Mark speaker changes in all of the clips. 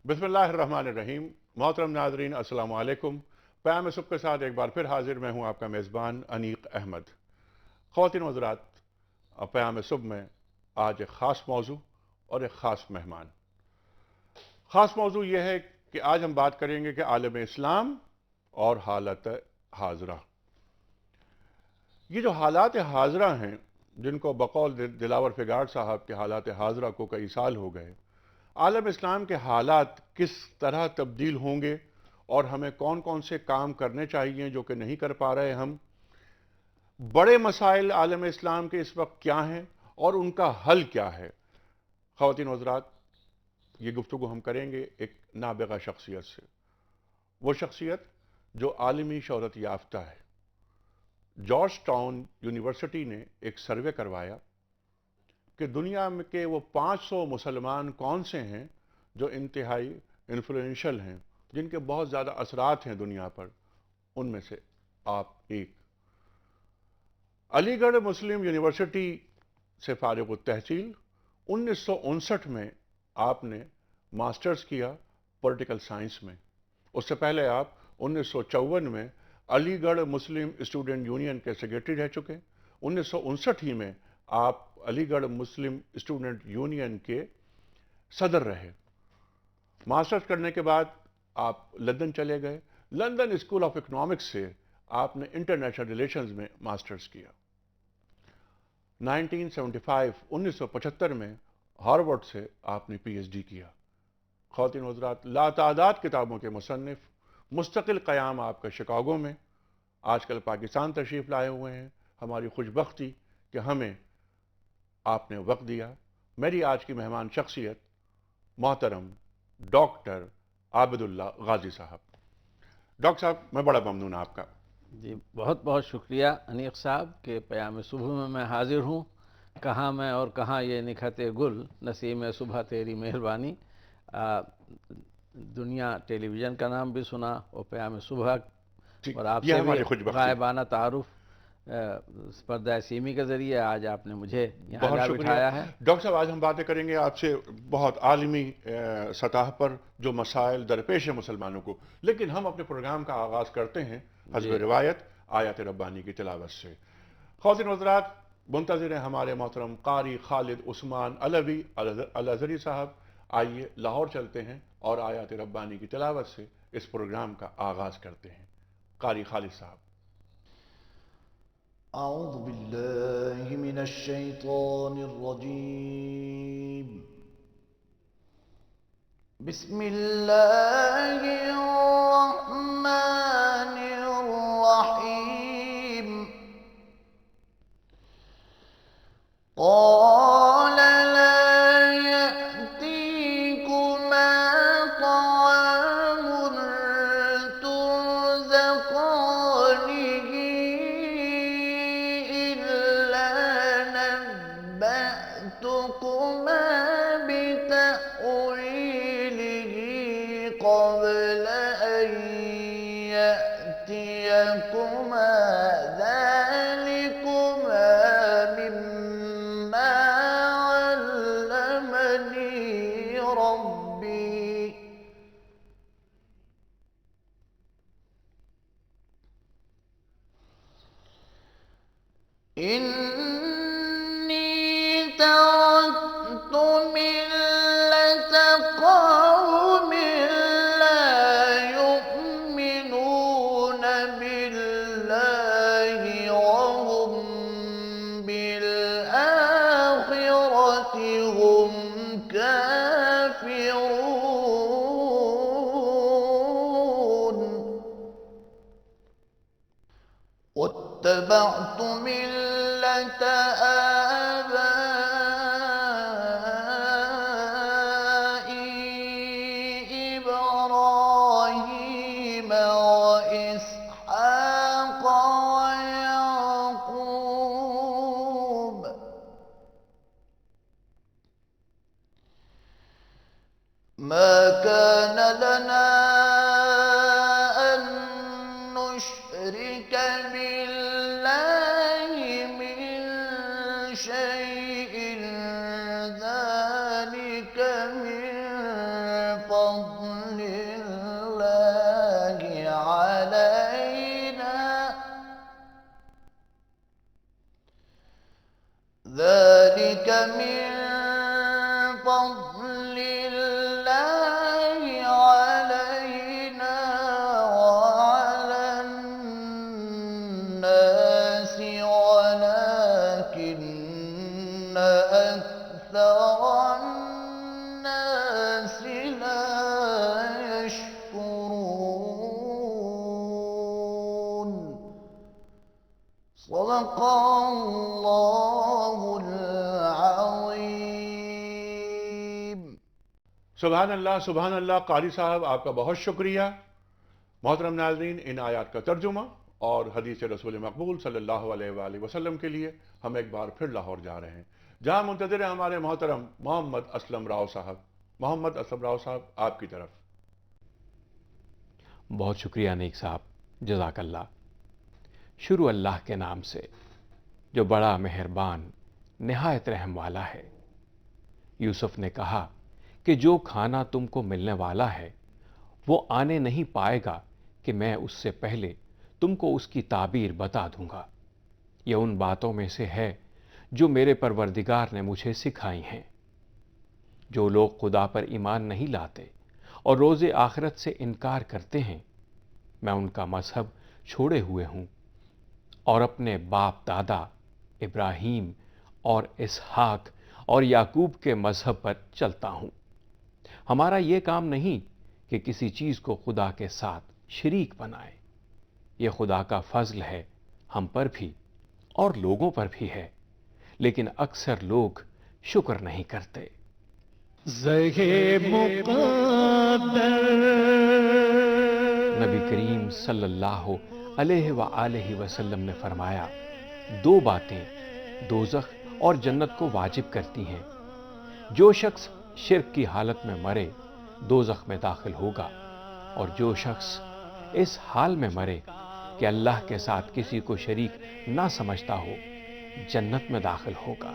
Speaker 1: بسم اللہ الرحمن الرحیم۔ محترم ناظرین، السلام علیکم۔ پیام صبح کے ساتھ ایک بار پھر حاضر میں ہوں آپ کا میزبان انیق احمد۔ خواتین و حضرات، پیام صبح میں آج ایک خاص موضوع اور ایک خاص مہمان۔ خاص موضوع یہ ہے کہ آج ہم بات کریں گے کہ عالم اسلام اور حالت حاضرہ۔ یہ جو حالات حاضرہ ہیں، جن کو بقول دلاور فگار صاحب کے حالات حاضرہ کو کئی سال ہو گئے، عالم اسلام کے حالات کس طرح تبدیل ہوں گے اور ہمیں کون کون سے کام کرنے چاہیے جو کہ نہیں کر پا رہے ہم، بڑے مسائل عالم اسلام کے اس وقت کیا ہیں اور ان کا حل کیا ہے۔ خواتین و حضرات، یہ گفتگو ہم کریں گے ایک نابغہ شخصیت سے، وہ شخصیت جو عالمی شہرت یافتہ ہے۔ جارج ٹاؤن یونیورسٹی نے ایک سروے کروایا کہ دنیا میں کے وہ 500 مسلمان کون سے ہیں جو انتہائی انفلوئنشل ہیں، جن کے بہت زیادہ اثرات ہیں دنیا پر۔ ان میں سے آپ ایک۔ علی گڑھ مسلم یونیورسٹی سے فارغ التحصیل 1959 میں آپ نے ماسٹرز کیا پولیٹیکل سائنس میں۔ اس سے پہلے آپ 1954 میں علی گڑھ مسلم اسٹوڈنٹ یونین کے سیکرٹری رہ چکے۔ 1959 ہی میں آپ علی گڑھ مسلم اسٹوڈنٹ یونین کے صدر رہے۔ ماسٹرز کرنے کے بعد آپ لندن چلے گئے۔ لندن اسکول آف اکنامکس سے آپ نے انٹرنیشنل ریلیشنز میں ماسٹرز کیا۔ 1975 میں ہارورڈ سے آپ نے پی ایچ ڈی کیا۔ خواتین و حضرات، لاتعداد کتابوں کے مصنف، مستقل قیام آپ کا شکاگو میں، آج کل پاکستان تشریف لائے ہوئے ہیں۔ ہماری خوش بختی کہ ہمیں آپ نے وقت دیا۔ میری آج کی مہمان شخصیت محترم ڈاکٹر عابد اللہ غازی صاحب۔ ڈاکٹر صاحب، میں بڑا ممنون آپ کا۔
Speaker 2: جی، بہت بہت شکریہ انیق صاحب کہ پیام صبح میں حاضر ہوں۔ کہاں میں اور کہاں یہ نکھت گل، نسیم صبح تیری مہربانی۔ دنیا ٹیلی ویژن کا نام بھی سنا اور پیام صبح اور آپ
Speaker 1: یہ
Speaker 2: سے بھی
Speaker 1: ہماری خوش بختی۔
Speaker 2: غائبانہ تعارف پردہ سیمی کے ذریعے آج آپ نے مجھے یہاں
Speaker 1: بہت
Speaker 2: لا
Speaker 1: شکریہ
Speaker 2: بٹھایا ہے۔
Speaker 1: ڈاکٹر صاحب۔ آج ہم باتیں کریں گے آپ سے بہت عالمی سطح پر جو مسائل درپیش ہیں مسلمانوں کو، لیکن ہم اپنے پروگرام کا آغاز کرتے ہیں حسب
Speaker 2: جی
Speaker 1: روایت آیات ربانی کی تلاوت سے۔ خواتین و حضرات، منتظر ہیں ہمارے محترم قاری خالد عثمان علوی الازہری صاحب۔ آئیے لاہور چلتے ہیں اور آیات ربانی کی تلاوت سے اس پروگرام کا آغاز کرتے ہیں۔ قاری خالد صاحب۔
Speaker 3: أعوذ بالله من الشيطان الرجيم. بسم الله الرحمن الرحيم. قال لا يأتيكما طعام ترزقانه إلا نبأتكما بتأويله قبل أن يأتيكما، ذلكما مما علمني ربي. إني تركت ملة قوم لا يؤمنون بالله وهم بالآخرة هم كافرون. واتبعت ملة آبائي إبراهيم وإسحاق ويعقوب ما كان لنا أن نشرك بالله من شيء، ذلك من فضل ذلك من فضل الله علينا وعلى الناس ولكن أكثر الناس لا يشكرون. صدق اللہ العظیم.
Speaker 1: سبحان اللہ. قاری صاحب آپ کا بہت شکریہ. محترم ناظرین، ان آیات کا ترجمہ اور حدیث رسول مقبول صلی اللہ علیہ وآلہ وسلم کے لیے ہم ایک بار پھر لاہور جا رہے ہیں، جہاں منتظر ہیں ہمارے محترم محمد اسلم راؤ صاحب. محمد اسلم راؤ صاحب، آپ کی طرف.
Speaker 4: بہت شکریہ انیک صاحب، جزاک اللہ. شروع اللہ کے نام سے جو بڑا مہربان نہایت رحم والا ہے. یوسف نے کہا کہ جو کھانا تم کو ملنے والا ہے وہ آنے نہیں پائے گا کہ میں اس سے پہلے تم کو اس کی تعبیر بتا دوں گا. یہ ان باتوں میں سے ہے جو میرے پروردگار نے مجھے سکھائی ہیں. جو لوگ خدا پر ایمان نہیں لاتے اور روز آخرت سے انکار کرتے ہیں، میں ان کا مذہب چھوڑے ہوئے ہوں اور اپنے باپ دادا ابراہیم اور اسحاق اور یعقوب کے مذہب پر چلتا ہوں. ہمارا یہ کام نہیں کہ کسی چیز کو خدا کے ساتھ شریک بنائے. یہ خدا کا فضل ہے ہم پر بھی اور لوگوں پر بھی ہے، لیکن اکثر لوگ شکر نہیں کرتے. نبی کریم صلی اللہ علیہ وآلہ وسلم نے فرمایا، دو باتیں دوزخ اور جنت کو واجب کرتی ہیں. جو شخص شرک کی حالت میں مرے دوزخ میں داخل ہوگا، اور جو شخص اس حال میں مرے کہ اللہ کے ساتھ کسی کو شریک نہ سمجھتا ہو جنت میں داخل ہوگا.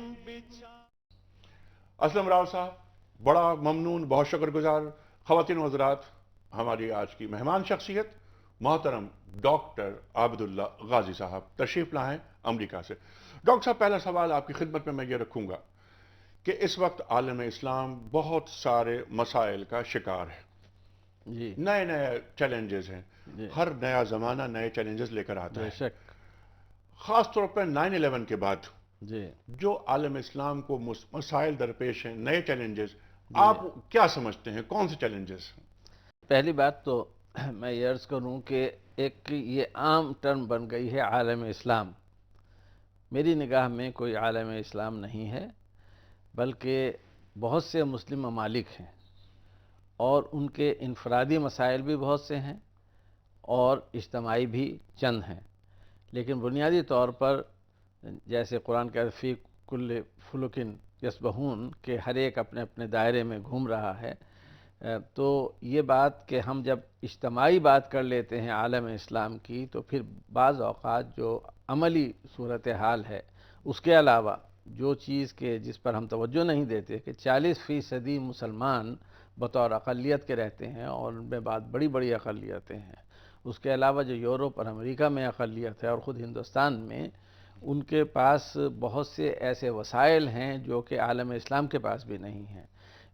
Speaker 1: اسلم راؤ صاحب، بڑا ممنون، بہت شکر گزار. خواتین و حضرات، ہماری آج کی مہمان شخصیت محترم ڈاکٹر عابداللہ غازی صاحب تشریف لائیں امریکہ سے. ڈاکٹر صاحب، پہلا سوال آپ کی خدمت میں یہ رکھوں گا کہ اس وقت عالم اسلام بہت سارے مسائل کا شکار ہے.
Speaker 2: جی
Speaker 1: نئے نئے چیلنجز ہیں.
Speaker 2: جی
Speaker 1: ہر نیا زمانہ نئے چیلنجز لے کر آتا
Speaker 2: بے
Speaker 1: ہے.
Speaker 2: شک.
Speaker 1: خاص طور پر 9/11 کے بعد
Speaker 2: جی
Speaker 1: جو عالم اسلام کو مسائل درپیش ہیں، نئے چیلنجز، آپ کیا سمجھتے ہیں کون سے چیلنجز؟
Speaker 2: پہلی بات تو میں یہ عرض کروں کہ ایک یہ عام ٹرم بن گئی ہے عالم اسلام. میری نگاہ میں کوئی عالم اسلام نہیں ہے، بلکہ بہت سے مسلم ممالک ہیں اور ان کے انفرادی مسائل بھی بہت سے ہیں اور اجتماعی بھی چند ہیں. لیکن بنیادی طور پر جیسے قرآن کے فی کل فلکن یسبحون کہ ہر ایک اپنے اپنے دائرے میں گھوم رہا ہے، تو یہ بات کہ ہم جب اجتماعی بات کر لیتے ہیں عالم اسلام کی تو پھر بعض اوقات جو عملی صورتحال ہے اس کے علاوہ جو چیز کے جس پر ہم توجہ نہیں دیتے کہ 40% مسلمان بطور اقلیت کے رہتے ہیں اور ان میں بعد بڑی بڑی اقلیتیں ہیں. اس کے علاوہ جو یورپ اور امریکہ میں اقلیت ہے اور خود ہندوستان میں، ان کے پاس بہت سے ایسے وسائل ہیں جو کہ عالم اسلام کے پاس بھی نہیں ہیں.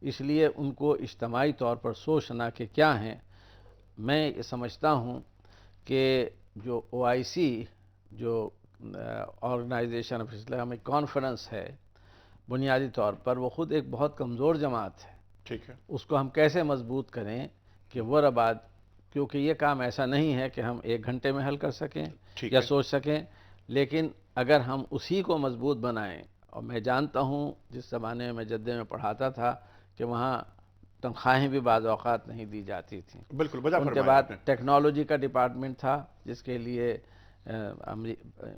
Speaker 2: اس لیے ان کو اجتماعی طور پر سوچنا کہ کیا ہیں. میں یہ سمجھتا ہوں کہ جو OIC جو آرگنائزیشن آف اسلامک کانفرنس ہے، بنیادی طور پر وہ خود ایک بہت کمزور جماعت ہے.
Speaker 1: ٹھیک ہے.
Speaker 2: اس کو ہم کیسے مضبوط کریں کہ وہ بعد، کیونکہ یہ کام ایسا نہیں ہے کہ ہم 1 گھنٹے میں حل کر سکیں
Speaker 1: ٹھیک
Speaker 2: یا
Speaker 1: ہے.
Speaker 2: سوچ سکیں، لیکن اگر ہم اسی کو مضبوط بنائیں. اور میں جانتا ہوں جس زمانے میں جدہ میں پڑھاتا تھا کہ وہاں تنخواہیں بھی بعض اوقات نہیں دی جاتی تھیں.
Speaker 1: بالکل بجا
Speaker 2: ان کے
Speaker 1: فرمایا
Speaker 2: بعد
Speaker 1: آپ نے.
Speaker 2: ٹیکنالوجی کا ڈپارٹمنٹ تھا جس کے لیے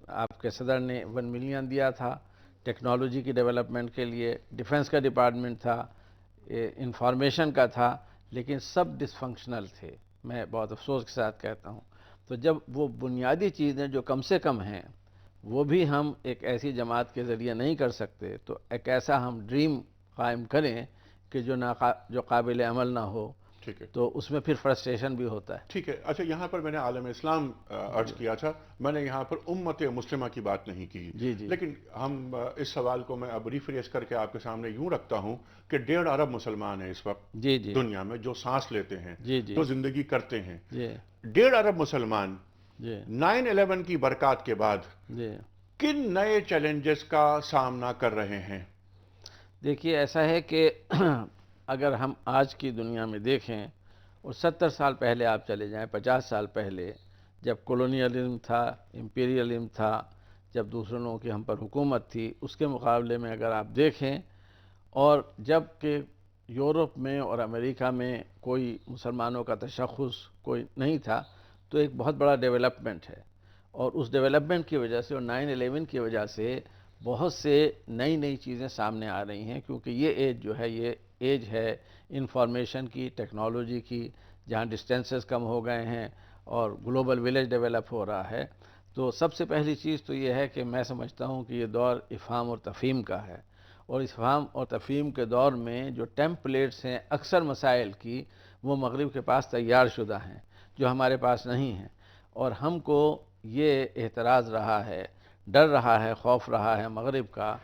Speaker 2: آپ کے صدر نے 1 ملین دیا تھا ٹیکنالوجی کی ڈیولپمنٹ کے لیے. ڈیفنس کا ڈپارٹمنٹ تھا، انفارمیشن کا تھا، لیکن سب ڈس فنکشنل تھے. میں بہت افسوس کے ساتھ کہتا ہوں. تو جب وہ بنیادی چیزیں جو کم سے کم ہیں وہ بھی ہم ایک ایسی جماعت کے ذریعے نہیں کر سکتے، تو ایک ایسا ہم ڈریم قائم کریں کہ جو قابل عمل نہ ہو
Speaker 1: ٹھیک ہے
Speaker 2: تو اس میں پھر فرسٹریشن بھی ہوتا ہے.
Speaker 1: ٹھیک ہے. اچھا یہاں پر میں نے عالم اسلام عرض کیا تھا، میں نے یہاں پر امت مسلمہ کی بات نہیں کی.
Speaker 2: جی جی
Speaker 1: لیکن ہم اس سوال کو میں اب ریفریش کر کے آپ کے سامنے یوں رکھتا ہوں کہ 1.5 ارب مسلمان ہیں اس وقت
Speaker 2: جی جی
Speaker 1: دنیا میں، جو سانس لیتے ہیں،
Speaker 2: جی جی
Speaker 1: جو زندگی کرتے ہیں.
Speaker 2: جی
Speaker 1: 1.5 ارب مسلمان
Speaker 2: جی
Speaker 1: 9/11 کی برکات کے بعد
Speaker 2: جی.
Speaker 1: کن نئے چیلنجز کا سامنا کر رہے ہیں؟
Speaker 2: دیکھیے ایسا ہے کہ اگر ہم آج کی دنیا میں دیکھیں اور 70 سال پہلے آپ چلے جائیں، 50 سال پہلے جب کولونیلزم تھا، امپیریلزم تھا، جب دوسرے لوگوں کی ہم پر حکومت تھی، اس کے مقابلے میں اگر آپ دیکھیں، اور جب کہ یورپ میں اور امریکہ میں کوئی مسلمانوں کا تشخص کوئی نہیں تھا، تو ایک بہت بڑا ڈیولپمنٹ ہے. اور اس ڈیولپمنٹ کی وجہ سے اور 9/11 کی وجہ سے بہت سے نئی چیزیں سامنے آ رہی ہیں، کیونکہ یہ ایج جو ہے یہ ایج ہے انفارمیشن کی، ٹیکنالوجی کی، جہاں ڈسٹینسز کم ہو گئے ہیں اور گلوبل ولیج ڈیولپ ہو رہا ہے. تو سب سے پہلی چیز تو یہ ہے کہ میں سمجھتا ہوں کہ یہ دور افہام اور تفہیم کا ہے، اور افہام اور تفہیم کے دور میں جو ٹیمپلیٹس ہیں اکثر مسائل کی، وہ مغرب کے پاس تیار شدہ ہیں جو ہمارے پاس نہیں ہیں. اور ہم کو یہ اعتراض رہا ہے، ڈر رہا ہے، خوف رہا ہے مغرب کا،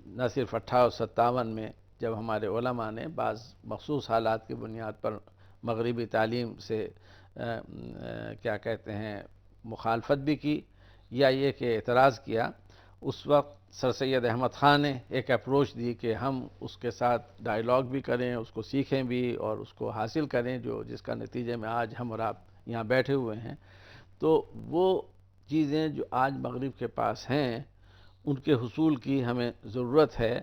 Speaker 2: نہ صرف 58 میں جب ہمارے علماء نے بعض مخصوص حالات کی بنیاد پر مغربی تعلیم سے کیا کہتے ہیں مخالفت بھی کی، یا یہ کہ اعتراض کیا. اس وقت سر سید احمد خان نے ایک اپروچ دی کہ ہم اس کے ساتھ ڈائیلاگ بھی کریں، اس کو سیکھیں بھی اور اس کو حاصل کریں، جس کا نتیجے میں آج ہم اور آپ یہاں بیٹھے ہوئے ہیں. تو وہ چیزیں جو آج مغرب کے پاس ہیں ان کے حصول کی ہمیں ضرورت ہے،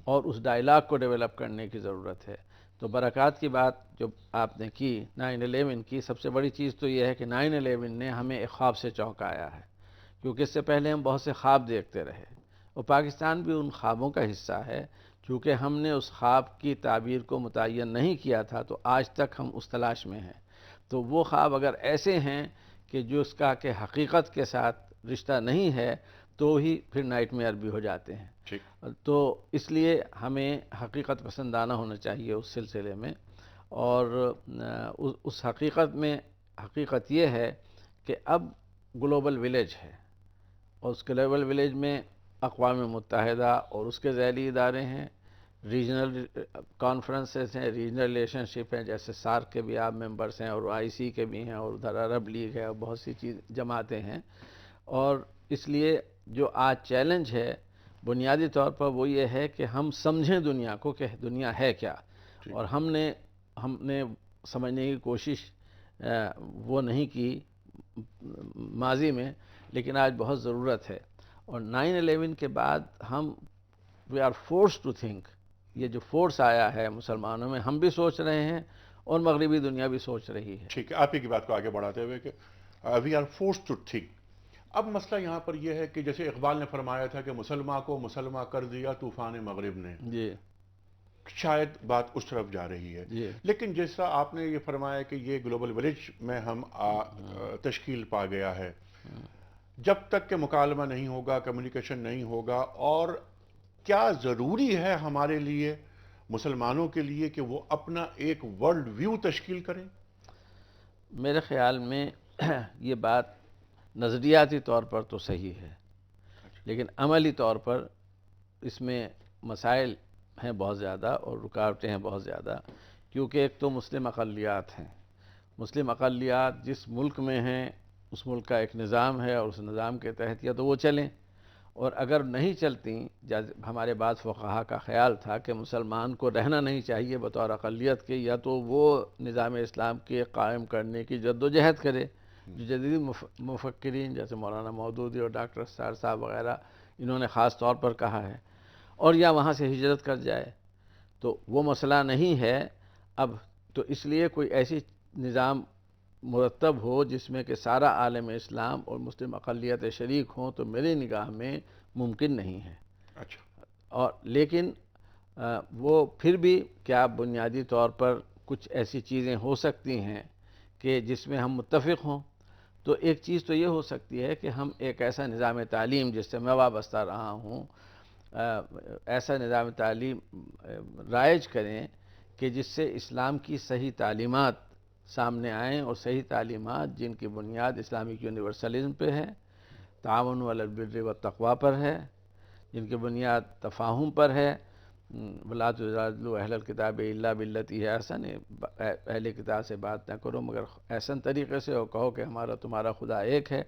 Speaker 2: اور اس ڈائیلاگ کو ڈیولپ کرنے کی ضرورت ہے. تو برکات کی بات جو آپ نے کی 9/11 کی، سب سے بڑی چیز تو یہ ہے کہ 9/11 نے ہمیں ایک خواب سے چونکایا ہے، کیونکہ اس سے پہلے ہم بہت سے خواب دیکھتے رہے، اور پاکستان بھی ان خوابوں کا حصہ ہے. چونکہ ہم نے اس خواب کی تعبیر کو متعین نہیں کیا تھا تو آج تک ہم اس تلاش میں ہیں. تو وہ خواب اگر ایسے ہیں کہ جو اس کا کہ حقیقت کے ساتھ رشتہ نہیں ہے تو ہی پھر نائٹ میئر بھی ہو جاتے ہیں.
Speaker 1: ٹھیک.
Speaker 2: تو اس لیے ہمیں حقیقت پسندانہ ہونا چاہیے اس سلسلے میں. اور اس حقیقت میں حقیقت یہ ہے کہ اب گلوبل ولیج ہے، اور اس گلوبل ولیج میں اقوام متحدہ اور اس کے ذیلی ادارے ہیں، ریجنل کانفرنسز ہیں، ریجنل ریلیشن شپ ہیں، جیسے سارک کے بھی آپ ممبرس ہیں، اور IC کے بھی ہیں، اور ادھر عرب لیگ ہے، اور بہت سی جماعتیں ہیں. اور اس لیے جو آج چیلنج ہے بنیادی طور پر وہ یہ ہے کہ ہم سمجھیں دنیا کو کہ دنیا ہے کیا. اور ہم نے سمجھنے کی کوشش وہ نہیں کی ماضی میں، لیکن آج بہت ضرورت ہے. اور 9/11 کے بعد ہم we are force to think, یہ جو فورس آیا ہے مسلمانوں میں، ہم بھی سوچ رہے ہیں اور مغربی دنیا بھی سوچ رہی ہے.
Speaker 1: ٹھیک ہے. آپ ہی کی بات کو آگے بڑھاتے ہوئے کہ we are force to think. اب مسئلہ یہاں پر یہ ہے کہ جیسے اقبال نے فرمایا تھا کہ مسلمہ کو مسلمہ کر دیا طوفان مغرب نے،
Speaker 2: جی
Speaker 1: شاید بات اس طرف جا رہی ہے.
Speaker 2: جی
Speaker 1: لیکن جیسا آپ نے یہ فرمایا کہ یہ گلوبل ولیج میں ہم تشکیل پا گیا ہے، جب تک کہ مکالمہ نہیں ہوگا، کمیونیکیشن نہیں ہوگا، اور کیا ضروری ہے ہمارے لیے مسلمانوں کے لیے کہ وہ اپنا ایک ورلڈ ویو تشکیل کریں؟
Speaker 2: میرے خیال میں یہ بات نظریاتی طور پر تو صحیح ہے، لیکن عملی طور پر اس میں مسائل ہیں بہت زیادہ اور رکاوٹیں ہیں بہت زیادہ. کیونکہ ایک تو مسلم اقلیات ہیں، مسلم اقلیات جس ملک میں ہیں اس ملک کا ایک نظام ہے، اور اس نظام کے تحت یا تو وہ چلیں، اور اگر نہیں چلتی، ہمارے بعض فقہا کا خیال تھا کہ مسلمان کو رہنا نہیں چاہیے بطور اقلیت کے، یا تو وہ نظام اسلام کے قائم کرنے کی جد و جہد کرے، جو جدید مفکرین جیسے مولانا مودودی اور ڈاکٹر اسرار صاحب وغیرہ انہوں نے خاص طور پر کہا ہے، اور یا وہاں سے ہجرت کر جائے. تو وہ مسئلہ نہیں ہے اب. تو اس لیے کوئی ایسی نظام مرتب ہو جس میں کہ سارا عالم اسلام اور مسلم اقلیت شریک ہوں، تو میری نگاہ میں ممکن نہیں ہے.
Speaker 1: اچھا.
Speaker 2: اور لیکن وہ پھر بھی کیا بنیادی طور پر کچھ ایسی چیزیں ہو سکتی ہیں کہ جس میں ہم متفق ہوں. تو ایک چیز تو یہ ہو سکتی ہے کہ ہم ایک ایسا نظام تعلیم جس سے میں وابستہ رہا ہوں، ایسا نظام تعلیم رائج کریں کہ جس سے اسلام کی صحیح تعلیمات سامنے آئیں، اور صحیح تعلیمات جن کی بنیاد اسلامک یونیورسلزم پہ ہے، تعاون علی البر والتقوی پر ہے، جن کی بنیاد تفاہم پر ہے، وَلَا تُجَادِلُوا أَهْلَ الْكِتَابِ إِلَّا بِالَّتِي هِيَ أَحْسَنُ، اہل کتاب سے بات نہ کرو مگر احسن طریقے سے، اور کہو کہ ہمارا تمہارا خدا ایک ہے۔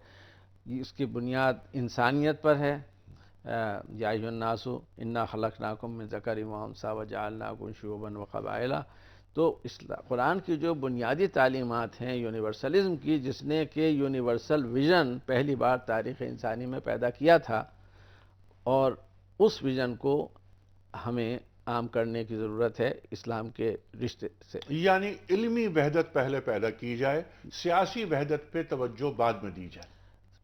Speaker 2: اس کی بنیاد انسانیت پر ہے، یا ایھا الناس انا خلقناکم من ذکر و انثی وجعلناکم شعوبا وقبائل۔ تو قرآن کی جو بنیادی تعلیمات ہیں یونیورسلزم کی، جس نے کہ یونیورسل ویژن پہلی بار تاریخ انسانی میں پیدا کیا تھا، اور اس ویژن کو ہمیں عام کرنے کی ضرورت ہے اسلام کے رشتے سے۔
Speaker 1: یعنی علمی وحدت پہلے پیدا کی جائے، سیاسی وحدت پہ توجہ بعد میں دی جائے۔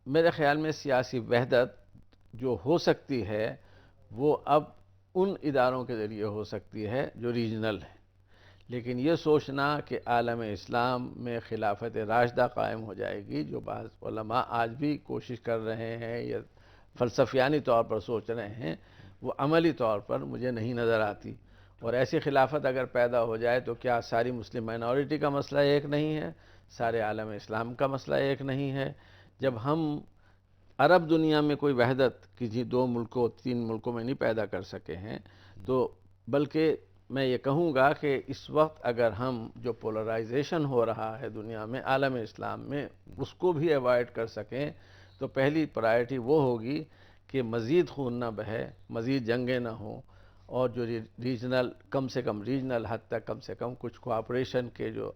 Speaker 2: میرے خیال میں سیاسی وحدت جو ہو سکتی ہے وہ اب ان اداروں کے ذریعے ہو سکتی ہے جو ریجنل ہیں، لیکن یہ سوچنا کہ عالم اسلام میں خلافت راشدہ قائم ہو جائے گی، جو بعض علماء آج بھی کوشش کر رہے ہیں یا فلسفیانی طور پر سوچ رہے ہیں، وہ عملی طور پر مجھے نہیں نظر آتی۔ اور ایسی خلافت اگر پیدا ہو جائے تو کیا ساری مسلم مائنورٹی کا مسئلہ ایک نہیں ہے، سارے عالم اسلام کا مسئلہ ایک نہیں ہے؟ جب ہم عرب دنیا میں کوئی وحدت کسی 2 ملکوں 3 ملکوں میں نہیں پیدا کر سکے ہیں، تو بلکہ میں یہ کہوں گا کہ اس وقت اگر ہم جو پولرائزیشن ہو رہا ہے دنیا میں عالم اسلام میں، اس کو بھی ایوائڈ کر سکیں، تو پہلی پرائرٹی وہ ہوگی کہ مزید خون نہ بہے، مزید جنگیں نہ ہوں، اور جو ریجنل کم سے کم ریجنل حد تک کم سے کم کچھ کوآپریشن کے جو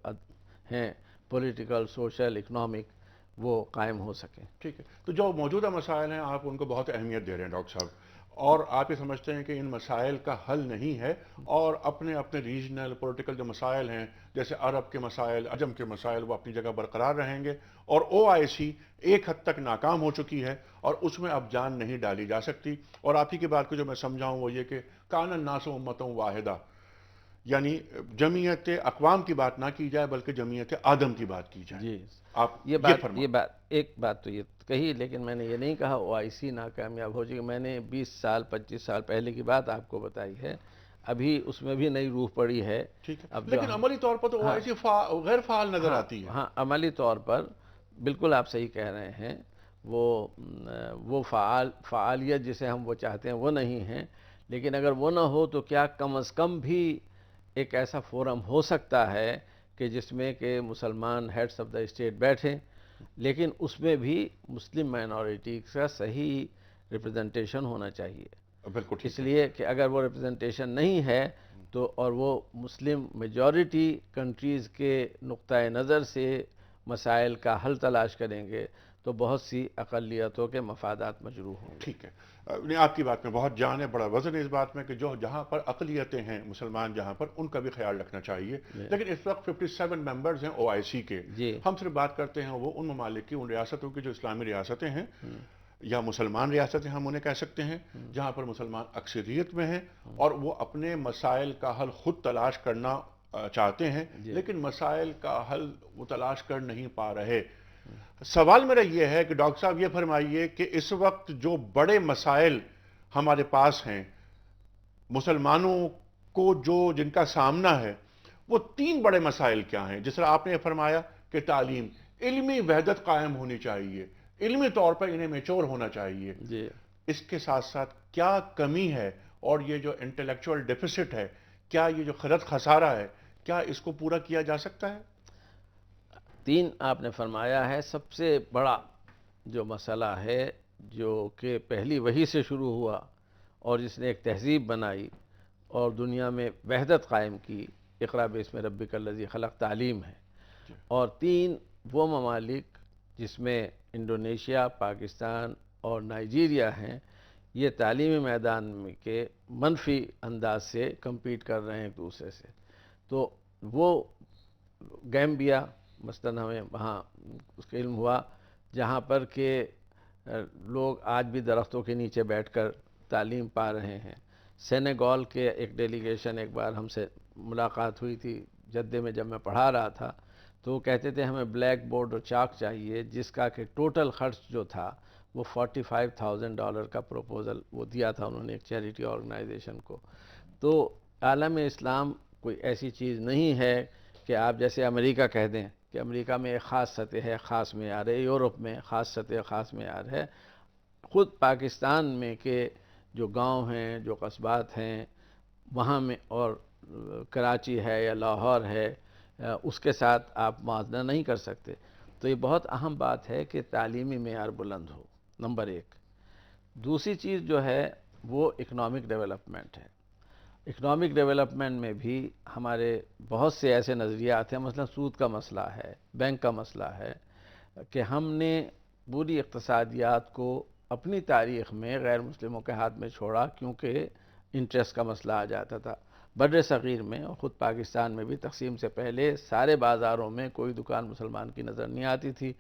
Speaker 2: ہیں پولیٹیکل، سوشل، اکنامک، وہ قائم ہو سکیں۔
Speaker 1: ٹھیک ہے، تو جو موجودہ مسائل ہیں آپ ان کو بہت اہمیت دے رہے ہیں ڈاکٹر صاحب، اور آپ یہ سمجھتے ہیں کہ ان مسائل کا حل نہیں ہے، اور اپنے اپنے ریجنل پولیٹیکل جو مسائل ہیں جیسے عرب کے مسائل، عجم کے مسائل، وہ اپنی جگہ برقرار رہیں گے، اور OIC ایک حد تک ناکام ہو چکی ہے اور اس میں اب جان نہیں ڈالی جا سکتی۔ اور آپ ہی کی بات کو جو میں سمجھاؤں وہ یہ کہ کان الناس امۃ واحدہ، یعنی جمعیت اقوام کی بات نہ کی جائے بلکہ جمعیت آدم کی بات کی جائے۔
Speaker 2: جی،
Speaker 1: آپ
Speaker 2: یہ
Speaker 1: فرمائیں۔
Speaker 2: بات ایک بات تو یہ کہی، لیکن میں نے یہ نہیں کہا OIC ناکامیاب ہو جائے گی۔ میں نے 20 سال 25 سال پہلے کی بات آپ کو بتائی ہے، ابھی اس میں بھی نئی روح پڑی ہے۔
Speaker 1: ٹھیک ہے،
Speaker 2: اب
Speaker 1: لیکن عملی طور پر تو OIC غیر فعال نظر آتی ہے۔
Speaker 2: ہاں، عملی طور پر بالکل آپ صحیح کہہ رہے ہیں، وہ فعالیت جسے ہم وہ چاہتے ہیں وہ نہیں ہے، لیکن اگر وہ نہ ہو تو کیا کم از کم بھی ایک ایسا فورم ہو سکتا ہے کہ جس میں کہ مسلمان ہیڈس آف دا اسٹیٹ بیٹھیں، لیکن اس میں بھی مسلم مائنورٹی کا صحیح ریپرزنٹیشن ہونا چاہیے۔
Speaker 1: بالکل ٹھیک
Speaker 2: اس لیے کہ اگر وہ ریپرزنٹیشن نہیں ہے تو، اور وہ مسلم میجورٹی کنٹریز کے نقطۂ نظر سے مسائل کا حل تلاش کریں گے تو بہت سی اقلیتوں کے مفادات مجروح ہوں گے۔
Speaker 1: ٹھیک ہے، نہیں آپ کی بات میں بہت جان ہے، بڑا وزن ہے اس بات میں کہ جو جہاں پر اقلیتیں ہیں مسلمان جہاں پر، ان کا بھی خیال رکھنا چاہیے۔ لیکن اس وقت 57 ممبرز ہیں OIC کے۔
Speaker 2: جی،
Speaker 1: ہم صرف بات کرتے ہیں وہ ان ممالک کی، ان ریاستوں کی جو اسلامی ریاستیں ہیں یا مسلمان ریاستیں ہم انہیں کہہ سکتے ہیں، جہاں پر مسلمان اکثریت میں ہیں اور وہ اپنے مسائل کا حل خود تلاش کرنا چاہتے ہیں، لیکن مسائل کا حل وہ تلاش کر نہیں پا رہے۔ سوال میرا یہ ہے کہ ڈاکٹر صاحب یہ فرمائیے کہ اس وقت جو بڑے مسائل ہمارے پاس ہیں مسلمانوں کو، جن کا سامنا ہے، وہ 3 بڑے مسائل کیا ہیں؟ جس طرح آپ نے فرمایا کہ تعلیم، علمی وحدت قائم ہونی چاہیے، علمی طور پر انہیں میچور ہونا چاہیے۔
Speaker 2: جی،
Speaker 1: اس کے ساتھ ساتھ کیا کمی ہے، اور یہ جو انٹلیکچوئل ڈیفیسٹ ہے، کیا یہ جو خرد خسارہ ہے، کیا اس کو پورا کیا جا سکتا ہے؟
Speaker 2: 3 آپ نے فرمایا ہے۔ سب سے بڑا جو مسئلہ ہے جو کہ پہلی وحی سے شروع ہوا اور جس نے ایک تہذیب بنائی اور دنیا میں وحدت قائم کی، اقرأ باسم ربک الذی خلق، تعلیم ہے۔ اور 3 وہ ممالک جس میں انڈونیشیا، پاکستان اور نائجیریا ہیں، یہ تعلیمی میدان میں کے منفی انداز سے کمپیٹ کر رہے ہیں ایک دوسرے سے۔ تو وہ گیمبیا مثلاً، ہمیں وہاں اس کا علم ہوا جہاں پر کہ لوگ آج بھی درختوں کے نیچے بیٹھ کر تعلیم پا رہے ہیں۔ سینیگال کے ایک ڈیلیگیشن، ایک بار ہم سے ملاقات ہوئی تھی جدہ میں جب میں پڑھا رہا تھا، تو وہ کہتے تھے ہمیں بلیک بورڈ اور چاک چاہیے، جس کا کہ ٹوٹل خرچ جو تھا وہ $45,000 کا پروپوزل وہ دیا تھا انہوں نے ایک چیریٹی آرگنائزیشن کو۔ تو عالم اسلام کوئی ایسی چیز نہیں ہے کہ آپ جیسے امریکہ کہہ دیں کہ امریکہ میں ایک خاص سطح ہے، خاص معیار ہے، یورپ میں خاص سطح، خاص معیار ہے. خود پاکستان میں کے جو گاؤں ہیں، جو قصبات ہیں وہاں میں، اور کراچی ہے یا لاہور ہے، اس کے ساتھ آپ موازنہ نہیں کر سکتے. تو یہ بہت اہم بات ہے کہ تعلیمی معیار بلند ہو، نمبر ایک. دوسری چیز جو ہے وہ اکنامک ڈیولپمنٹ ہے. اکنامک ڈیولپمنٹ میں بھی ہمارے بہت سے ایسے نظریات ہیں، مثلا سود کا مسئلہ ہے، بینک کا مسئلہ ہے، کہ ہم نے پوری اقتصادیات کو اپنی تاریخ میں غیر مسلموں کے ہاتھ میں چھوڑا، کیونکہ انٹرسٹ کا مسئلہ آ جاتا تھا. بر صغیر میں اور خود پاکستان میں بھی تقسیم سے پہلے سارے بازاروں میں کوئی دکان مسلمان کی نظر نہیں آتی تھی.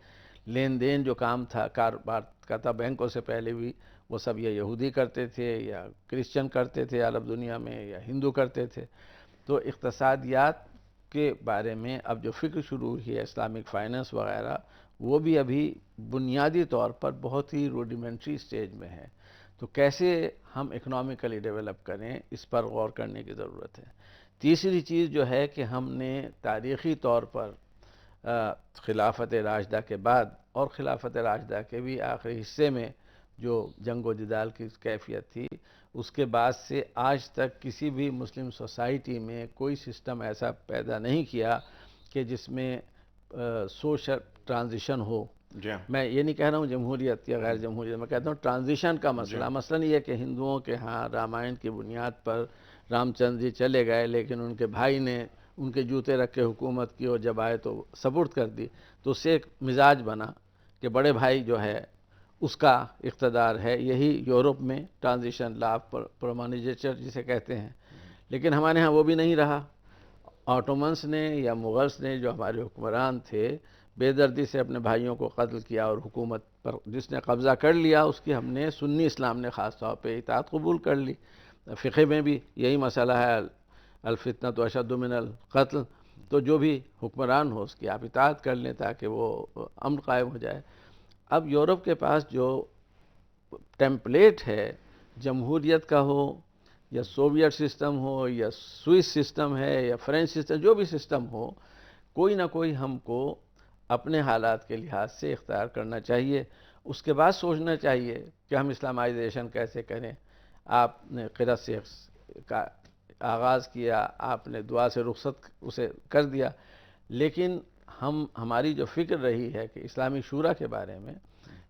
Speaker 2: لین دین جو کام تھا، کاروبار کا تھا بینکوں سے پہلے بھی، وہ سب یا یہودی کرتے تھے یا کرسچن کرتے تھے عرب دنیا میں، یا ہندو کرتے تھے. تو اقتصادیات کے بارے میں اب جو فکر شروع ہوئی ہے، اسلامک فائننس وغیرہ، وہ بھی ابھی بنیادی طور پر بہت ہی روڈیمنٹری سٹیج میں ہے. تو کیسے ہم اکنامکلی ڈیولپ کریں، اس پر غور کرنے کی ضرورت ہے. تیسری چیز جو ہے کہ ہم نے تاریخی طور پر خلافت راشدہ کے بعد اور خلافت راشدہ کے بھی آخری حصے میں جو جنگ و جدال کی کیفیت تھی، اس کے بعد سے آج تک کسی بھی مسلم سوسائٹی میں کوئی سسٹم ایسا پیدا نہیں کیا کہ جس میں سوشل ٹرانزیشن ہو.
Speaker 1: جی ہاں.
Speaker 2: میں یہ نہیں کہہ رہا ہوں جمہوریت یا غیر جمہوریت، میں کہتا ہوں ٹرانزیشن کا مسئلہ. مثلا یہ کہ ہندوؤں کے ہاں رامائن کی بنیاد پر رام چندر جی چلے گئے، لیکن ان کے بھائی نے ان کے جوتے رکھ کے حکومت کی، اور جب آئے تو سپرد کر دی. تو اس سے ایک مزاج بنا کہ بڑے بھائی جو ہے اس کا اقتدار ہے. یہی یورپ میں ٹرانزیشن لا آف پرمانیچر جسے کہتے ہیں. لیکن ہمارے ہاں وہ بھی نہیں رہا. آٹومنس نے یا مغلس نے، جو ہمارے حکمران تھے، بے دردی سے اپنے بھائیوں کو قتل کیا، اور حکومت پر جس نے قبضہ کر لیا اس کی ہم نے سنی اسلام نے خاص طور پہ اطاعت قبول کر لی. فقہ میں بھی یہی مسئلہ ہے، الفتنۃ اشد من القتل. تو جو بھی حکمران ہو اس کی آپ اطاعت کر لیں تاکہ وہ امن قائم ہو جائے. اب یورپ کے پاس جو ٹیمپلیٹ ہے، جمہوریت کا ہو یا سوویٹ سسٹم ہو یا سوئس سسٹم ہے یا فرینچ سسٹم، جو بھی سسٹم ہو، کوئی نہ کوئی ہم کو اپنے حالات کے لحاظ سے اختیار کرنا چاہیے. اس کے بعد سوچنا چاہیے کہ ہم اسلامائزیشن کیسے کریں. آپ نے قرأت سے کا آغاز کیا، آپ نے دعا سے رخصت اسے کر دیا، لیکن ہماری جو فکر رہی ہے کہ اسلامی شورا کے بارے میں،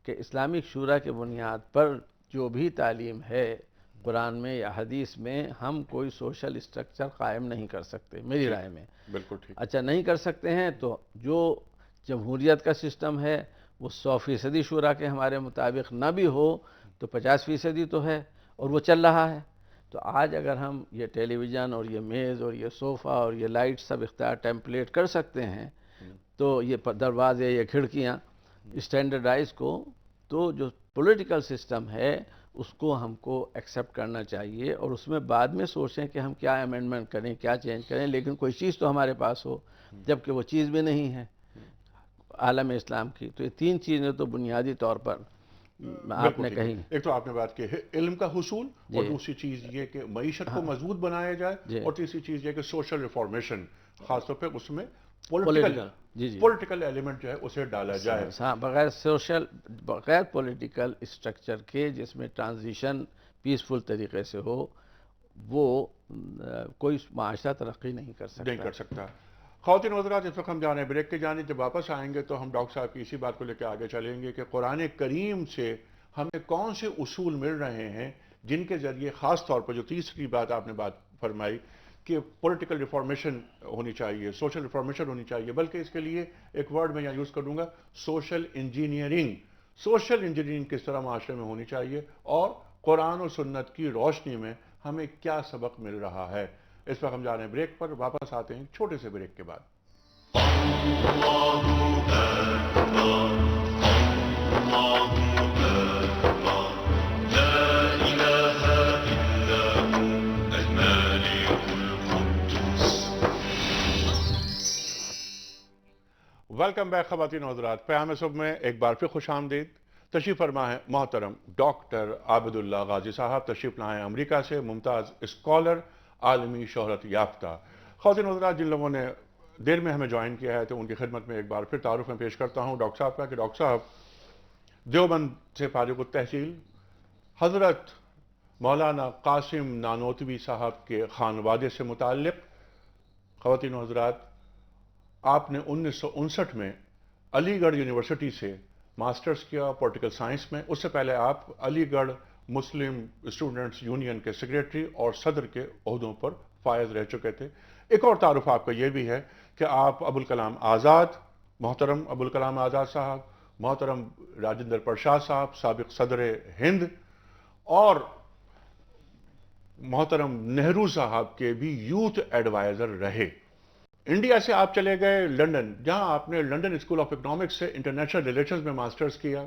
Speaker 2: کہ اسلامک شورا کے بنیاد پر جو بھی تعلیم ہے قرآن میں یا حدیث میں، ہم کوئی سوشل اسٹرکچر قائم نہیں کر سکتے میری رائے میں.
Speaker 1: بالکل ٹھیک.
Speaker 2: اچھا نہیں کر سکتے ہیں تو جو جمہوریت کا سسٹم ہے وہ 100% شورا کے ہمارے مطابق نہ بھی ہو تو 50% تو ہے، اور وہ چل رہا ہے. تو آج اگر ہم یہ ٹیلی ویژن اور یہ میز اور یہ صوفہ اور یہ لائٹ سب اختیار ٹیمپلیٹ کر سکتے ہیں، تو یہ دروازے، یہ کھڑکیاں اسٹینڈرڈائز کو، تو جو پولیٹیکل سسٹم ہے اس کو ہم کو ایکسیپٹ کرنا چاہیے، اور اس میں بعد میں سوچیں کہ ہم کیا امینڈمنٹ کریں، کیا چینج کریں. لیکن کوئی چیز تو ہمارے پاس ہو، جبکہ وہ چیز بھی نہیں ہے عالم اسلام کی. تو یہ تین چیزیں تو بنیادی طور پر آپ نے کہیں.
Speaker 1: ایک تو آپ نے بات کی ہے علم کا حصول، اور دوسری چیز یہ کہ معیشت کو مضبوط بنایا جائے، اور تیسری چیز یہ کہ سوشل ریفارمیشن، خاص طور پہ اس میں پولیٹیکل ایلیمنٹ جو ہے اسے ڈالا جائے.
Speaker 2: ہاں، بغیر پولیٹیکل اسٹرکچر کے جس میں ٹرانزیشن پیسفل طریقے سے ہو، وہ کوئی معاشرہ ترقی نہیں کر سکتا.
Speaker 1: خواتین و حضرات، اس وقت ہم جانے بریک کے جانے، جب واپس آئیں گے تو ہم ڈاکٹر صاحب کی اسی بات کو لے کے آگے چلیں گے کہ قرآن کریم سے ہمیں کون سے اصول مل رہے ہیں جن کے ذریعے، خاص طور پر جو تیسری بات آپ نے بات فرمائی کہ پولیٹیکل ریفارمیشن ہونی چاہیے، سوشل ریفارمیشن ہونی چاہیے، بلکہ اس کے لیے ایک ورڈ میں یہاں یوز کروں گا، سوشل انجینئرنگ. سوشل انجینئرنگ کس طرح معاشرے میں ہونی چاہیے، اور قرآن و سنت کی روشنی میں ہمیں کیا سبق مل رہا ہے. اس وقت ہم جا رہے ہیں بریک پر، واپس آتے ہیں چھوٹے سے بریک کے بعد. ویلکم بیک خواتین و حضرات. پیام صبح میں ایک بار پھر خوش آمدید. تشریف فرما ہے محترم ڈاکٹر عابد اللہ غازی صاحب. تشریف لائے ہیں امریکہ سے، ممتاز اسکالر، عالمی شہرت یافتہ. خواتین حضرات، جن لوگوں نے دیر میں ہمیں جوائن کیا ہے تو ان کی خدمت میں ایک بار پھر تعارف میں پیش کرتا ہوں ڈاکٹر صاحب کا کہ ڈاکٹر صاحب دیوبند سے فارغ التحصیل حضرت مولانا قاسم نانوتوی صاحب کے خانوادے سے متعلق. خواتین و حضرات، آپ نے 1959 میں علی گڑھ یونیورسٹی سے ماسٹرز کیا پولیٹیکل سائنس میں. اس سے پہلے آپ علی گڑھ مسلم اسٹوڈنٹس یونین کے سیکریٹری اور صدر کے عہدوں پر فائز رہ چکے تھے. ایک اور تعارف آپ کا یہ بھی ہے کہ آپ ابوالکلام آزاد، محترم ابوالکلام آزاد صاحب، محترم راجندر پرساد صاحب سابق صدر ہند، اور محترم نہرو صاحب کے بھی یوتھ ایڈوائزر رہے. انڈیا سے آپ چلے گئے لنڈن، جہاں آپ نے لنڈن اسکول آف اکنامکس سے انٹرنیشنل ریلیشنز میں ماسٹرز کیا.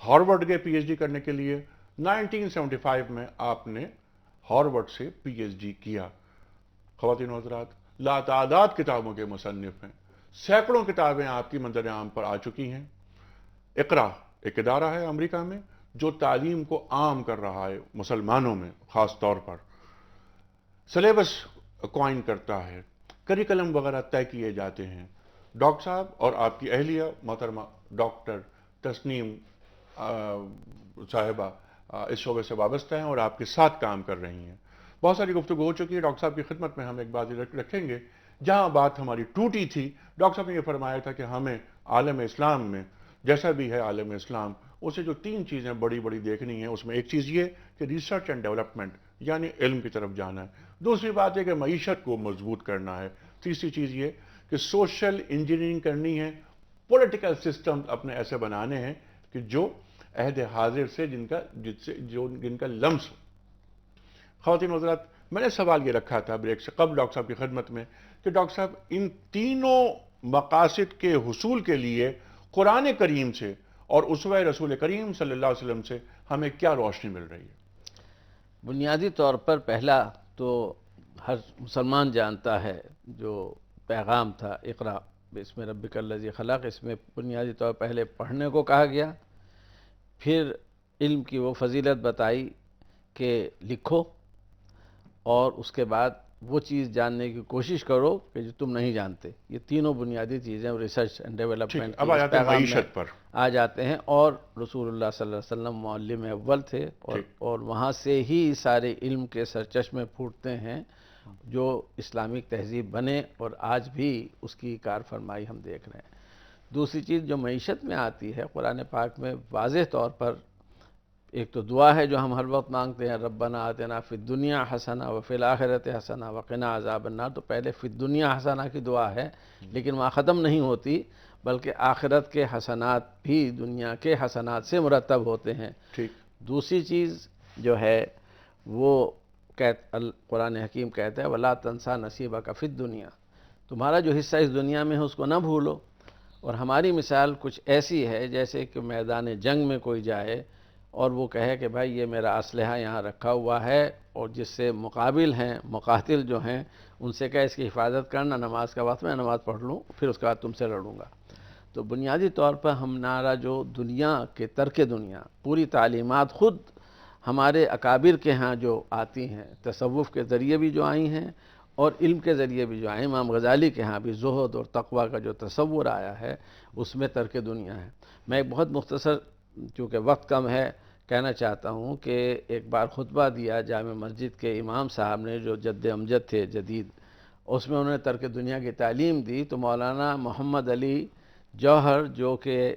Speaker 1: ہارورڈ گئے پی ایچ ڈی کرنے کے لیے. 1975 میں آپ نے ہارورڈ سے پی ایچ ڈی کیا. خواتین و حضرات، لاتعداد کتابوں کے مصنف ہیں. سینکڑوں کتابیں آپ کی منظر عام پر آ چکی ہیں. اقرا ایک ادارہ ہے امریکہ میں جو تعلیم کو عام کر رہا ہے مسلمانوں میں خاص طور پر. سلیبس کوائن کرتا ہے، کریکلم وغیرہ طے کیے جاتے ہیں. ڈاکٹر صاحب اور آپ کی اہلیہ محترمہ ڈاکٹر تسنیم صاحبہ اس شعبے سے وابستہ ہیں اور آپ کے ساتھ کام کر رہی ہیں. بہت ساری گفتگو ہو چکی ہے. ڈاکٹر صاحب کی خدمت میں ہم ایک بات رکھیں گے. جہاں بات ہماری ٹوٹی تھی، ڈاکٹر صاحب نے یہ فرمایا تھا کہ ہمیں عالم اسلام میں جیسا بھی ہے عالم اسلام، اسے جو 3 چیزیں بڑی بڑی دیکھنی ہیں، اس میں ایک چیز یہ کہ ریسرچ اینڈ ڈیولپمنٹ یعنی علم کی طرف جانا ہے. دوسری بات یہ کہ معیشت کو مضبوط کرنا ہے. تیسری چیز یہ کہ سوشل انجینئرنگ کرنی ہے. پولیٹیکل سسٹم اپنے ایسے بنانے ہیں کہ جو عہد حاضر سے جن کا لمس ہو. خواتین و حضرات، میں نے سوال یہ رکھا تھا بریک سے قبل ڈاکٹر صاحب کی خدمت میں کہ ڈاکٹر صاحب ان تینوں مقاصد کے حصول کے لیے قرآن کریم سے اور اسوہ رسول کریم صلی اللہ علیہ وسلم سے ہمیں کیا روشنی مل رہی ہے؟
Speaker 2: بنیادی طور پر پہلا تو ہر مسلمان جانتا ہے جو پیغام تھا اقرا بسم ربک الذی خلق، اس میں بنیادی طور پر پہلے پڑھنے کو کہا گیا، پھر علم کی وہ فضیلت بتائی کہ لکھو، اور اس کے بعد وہ چیز جاننے کی کوشش کرو کہ جو تم نہیں جانتے. یہ تینوں بنیادی چیزیں ریسرچ اینڈ ڈیولپمنٹ
Speaker 1: اب آ جاتے ہیں معیشت پر.
Speaker 2: آ جاتے ہیں. اور رسول اللہ صلی اللہ علیہ وسلم معلم اول تھے اور وہاں سے ہی سارے علم کے سرچشمے پھوٹتے ہیں جو اسلامک تہذیب بنے، اور آج بھی اس کی کار فرمائی ہم دیکھ رہے ہیں. دوسری چیز جو معیشت میں آتی ہے، قرآن پاک میں واضح طور پر ایک تو دعا ہے جو ہم ہر وقت مانگتے ہیں، ربنا آتنا فی الدنیا حسنہ وفی الآخرۃ حسنہ وقنا عذاب النار. تو پہلے فی الدنیا حسنہ کی دعا ہے، لیکن وہاں ختم نہیں ہوتی، بلکہ آخرت کے حسنات بھی دنیا کے حسنات سے مرتب ہوتے ہیں. دوسری چیز جو ہے وہ قرآن حکیم کہتا ہے وَلَا تَنْسَا نَصِيبَكَ فِي الدُّنْيَا، تمہارا جو حصہ اس دنیا میں ہے اس کو نہ بھولو. اور ہماری مثال کچھ ایسی ہے جیسے کہ میدان جنگ میں کوئی جائے اور وہ کہے کہ بھائی یہ میرا اسلحہ یہاں رکھا ہوا ہے، اور جس سے مقابل ہیں مقاتل جو ہیں ان سے کہے اس کی حفاظت کرنا، نماز کا وقت میں نماز پڑھ لوں پھر اس کے بعد تم سے لڑوں گا. تو بنیادی طور پر ہمارا جو دنیا کے ترک دنیا، پوری تعلیمات خود ہمارے اکابر کے ہاں جو آتی ہیں، تصوف کے ذریعے بھی جو آئی ہیں اور علم کے ذریعے بھی جو آئیں. امام غزالی کے ہاں بھی زہد اور تقویٰ کا جو تصور آیا ہے اس میں ترک دنیا ہے. میں ایک بہت مختصر، چونکہ وقت کم ہے، کہنا چاہتا ہوں کہ ایک بار خطبہ دیا جامع مسجد کے امام صاحب نے جو جد امجد تھے جدید، اس میں انہوں نے ترک دنیا کی تعلیم دی. تو مولانا محمد علی جوہر جو کہ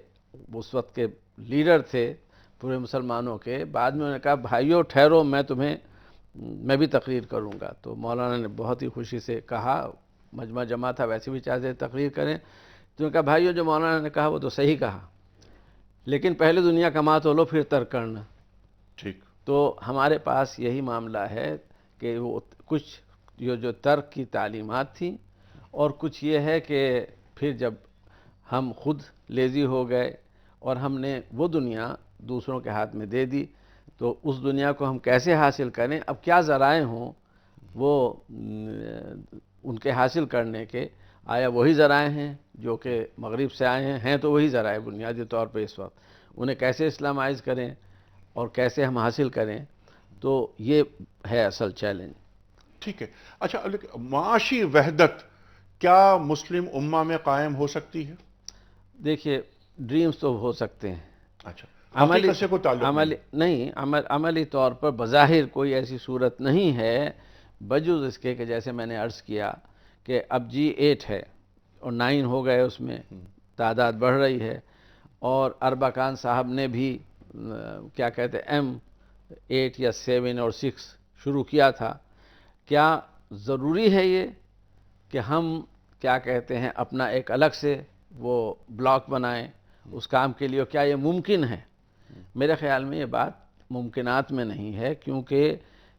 Speaker 2: اس وقت کے لیڈر تھے پورے مسلمانوں کے، بعد میں انہوں نے کہا بھائیو ٹھہرو میں بھی تقریر کروں گا. تو مولانا نے بہت ہی خوشی سے کہا، مجمع جمع تھا ویسے بھی چاہتے تقریر کریں. تو انہوں نے کہا بھائیو جو مولانا نے کہا وہ تو صحیح کہا، لیکن پہلے دنیا کما تو لو پھر ترک کرنا. تو ہمارے پاس یہی معاملہ ہے کہ وہ کچھ جو ترک کی تعلیمات تھیں، اور کچھ یہ ہے کہ پھر جب ہم خود لیزی ہو گئے اور ہم نے وہ دنیا دوسروں کے ہاتھ میں دے دی، تو اس دنیا کو ہم کیسے حاصل کریں؟ اب کیا ذرائع ہوں وہ ان کے حاصل کرنے کے؟ آیا وہی ذرائع ہیں جو کہ مغرب سے آئے ہیں تو وہی ذرائع بنیادی طور پہ اس وقت انہیں کیسے اسلامائز کریں اور کیسے ہم حاصل کریں؟ تو یہ ہے اصل چیلنج.
Speaker 1: ٹھیک ہے. اچھا معاشی وحدت کیا مسلم امہ میں قائم ہو سکتی ہے؟
Speaker 2: دیکھیے ڈریمز تو ہو سکتے ہیں،
Speaker 1: اچھا، حقیقت سے کوئی تعلق نہیں.
Speaker 2: عملی طور پر بظاہر کوئی ایسی صورت نہیں ہے، بجز اس کے کہ جیسے میں نے عرض کیا کہ اب G8 ہے اور 9 ہو گئے، اس میں تعداد بڑھ رہی ہے، اور اربکان صاحب نے بھی کیا کہتے ہیں M8 یا 7 اور 6 شروع کیا تھا. کیا ضروری ہے یہ کہ ہم کیا کہتے ہیں اپنا ایک الگ سے وہ بلاک بنائیں اس کام کے لیے؟ کیا یہ ممکن ہے؟ میرے خیال میں یہ بات ممکنات میں نہیں ہے، کیونکہ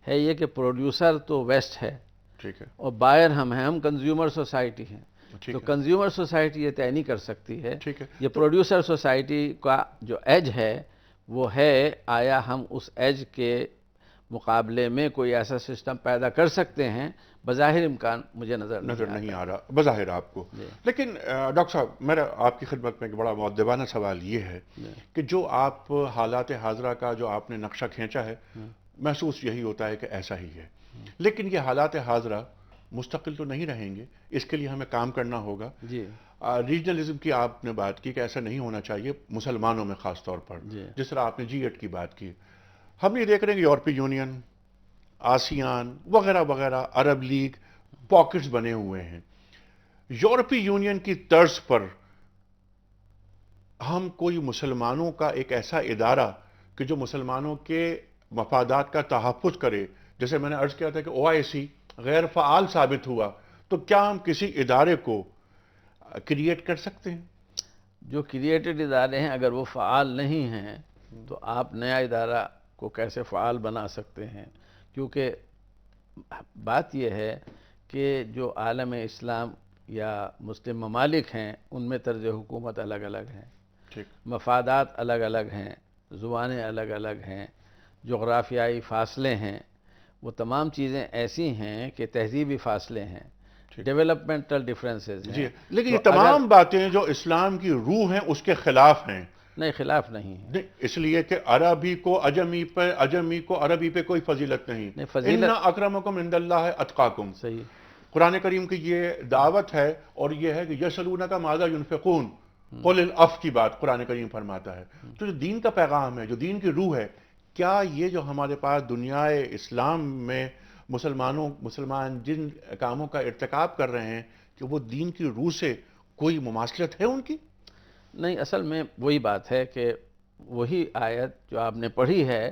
Speaker 2: ہے یہ کہ پروڈیوسر تو ویسٹ ہے
Speaker 1: ٹھیک ہے.
Speaker 2: اور بائر ہم ہیں، ہم کنزیومر سوسائٹی ہیں.
Speaker 1: ٹھیک
Speaker 2: تو
Speaker 1: ہے.
Speaker 2: کنزیومر سوسائٹی یہ طے نہیں کر سکتی ہے.
Speaker 1: ٹھیک ہے.
Speaker 2: یہ پروڈیوسر سوسائٹی کا جو ایج ہے وہ ہے آیا ہم اس ایج کے مقابلے میں کوئی ایسا سسٹم پیدا کر سکتے ہیں؟ بظاہر امکان مجھے نظر
Speaker 1: نہیں آ رہا بظاہر آپ کو. لیکن ڈاکٹر صاحب میرا آپ کی خدمت میں ایک بڑا مؤدبانہ سوال یہ ہے کہ جو آپ حالات حاضرہ کا جو آپ نے نقشہ کھینچا ہے، محسوس یہی ہوتا ہے کہ ایسا ہی ہے. لیکن یہ حالات حاضرہ مستقل تو نہیں رہیں گے، اس کے لیے ہمیں کام کرنا ہوگا.
Speaker 2: جی
Speaker 1: ریجنلزم کی آپ نے بات کی کہ ایسا نہیں ہونا چاہیے مسلمانوں میں خاص طور پر، جس طرح آپ نے G8 کی بات کی. ہم یہ دیکھ رہے ہیں کہ یورپی یونین، آسیان وغیرہ وغیرہ، عرب لیگ، پاکٹس بنے ہوئے ہیں. یورپی یونین کی طرز پر ہم کوئی مسلمانوں کا ایک ایسا ادارہ کہ جو مسلمانوں کے مفادات کا تحفظ کرے، جیسے میں نے عرض کیا تھا کہ OIC غیر فعال ثابت ہوا، تو کیا ہم کسی ادارے کو کریٹ کر سکتے ہیں؟
Speaker 2: جو کریٹڈ ادارے ہیں اگر وہ فعال نہیں ہیں تو آپ نیا ادارہ کو کیسے فعال بنا سکتے ہیں؟ کیونکہ بات یہ ہے کہ جو عالم اسلام یا مسلم ممالک ہیں ان میں طرز حکومت الگ الگ ہیں، مفادات الگ الگ ہیں، زبانیں الگ الگ ہیں، جغرافیائی فاصلے ہیں. وہ تمام چیزیں ایسی ہیں کہ تہذیبی فاصلے ہیں، ڈیولپمنٹل ڈیفرنسز ہیں.
Speaker 1: جی، لیکن یہ تمام باتیں جو اسلام کی روح ہیں اس کے خلاف ہیں.
Speaker 2: نہیں، خلاف نہیں ہے.
Speaker 1: اس لیے کہ عربی کو اجمی پہ، اجمی کو عربی پہ کوئی فضیلت نہیں. ان اکرمکم عند اللہ اتقاکم.
Speaker 2: صحیح.
Speaker 1: قرآن کریم کی یہ دعوت ہے، اور یہ ہے کہ یسألونک ماذا ینفقون قل العفو کی بات قرآن کریم فرماتا ہے. تو جو دین کا پیغام ہے، جو دین کی روح ہے، کیا یہ جو ہمارے پاس دنیا اسلام میں مسلمان جن کاموں کا ارتکاب کر رہے ہیں کہ وہ دین کی روح سے کوئی مماثلت ہے ان کی؟
Speaker 2: نہیں، اصل میں وہی بات ہے کہ وہی آیت جو آپ نے پڑھی ہے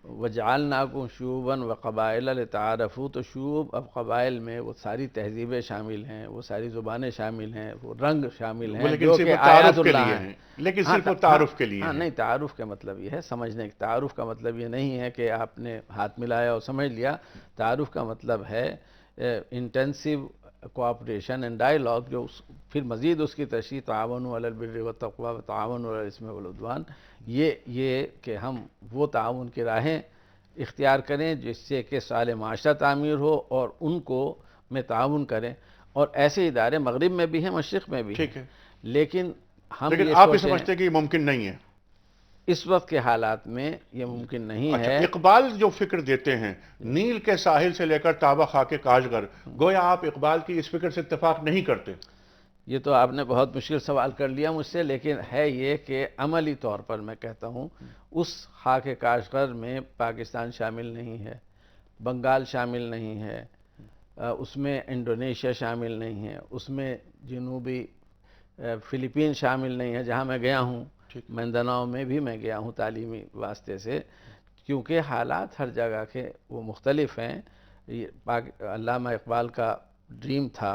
Speaker 2: وَجَعَلْنَاكُمْ شُعُوبًا وَقَبَائِلَ لِتَعَارَفُوا، تو شعوب اب قبائل میں وہ ساری تہذیبیں شامل ہیں، وہ ساری زبانیں شامل ہیں، وہ رنگ شامل ہیں جو کہ آیات اللہ ہیں.
Speaker 1: لیکن صرف تعارف کے لیے.
Speaker 2: ہاں نہیں، تعارف کا مطلب یہ ہے سمجھنے. تعارف کا مطلب یہ نہیں ہے کہ آپ نے ہاتھ ملایا اور سمجھ لیا. تعارف کا مطلب ہے انٹینسیو کوآپریشن اینڈ ڈائیلاگ، جو پھر مزید اس کی تشریح تعاونوا علی البر والتقوی وتعاونوا علی الاثم والعدوان. یہ کہ ہم وہ تعاون کی راہیں اختیار کریں جس سے کہ صالح معاشرہ تعمیر ہو اور ان کو میں تعاون کریں. اور ایسے ادارے مغرب میں بھی ہیں، مشرق میں بھی ہیں. لیکن
Speaker 1: آپ یہ سمجھتے ہیں کہ یہ ممکن نہیں ہے؟
Speaker 2: اس وقت کے حالات میں یہ ممکن نہیں ہے.
Speaker 1: اقبال جو فکر دیتے ہیں نیل کے ساحل سے لے کر تابہ خاک کاشغر، گویا آپ اقبال کی اس فکر سے اتفاق نہیں کرتے؟
Speaker 2: یہ تو آپ نے بہت مشکل سوال کر لیا مجھ سے، لیکن ہے یہ کہ عملی طور پر میں کہتا ہوں اس خاک کاشغر میں پاکستان شامل نہیں ہے، بنگال شامل نہیں ہے، اس میں انڈونیشیا شامل نہیں ہے، اس میں جنوبی فلیپین شامل نہیں ہے جہاں میں گیا ہوں. مندناؤ میں بھی میں گیا ہوں تعلیمی واسطے سے، کیونکہ حالات ہر جگہ کے وہ مختلف ہیں. علامہ اقبال کا ڈریم تھا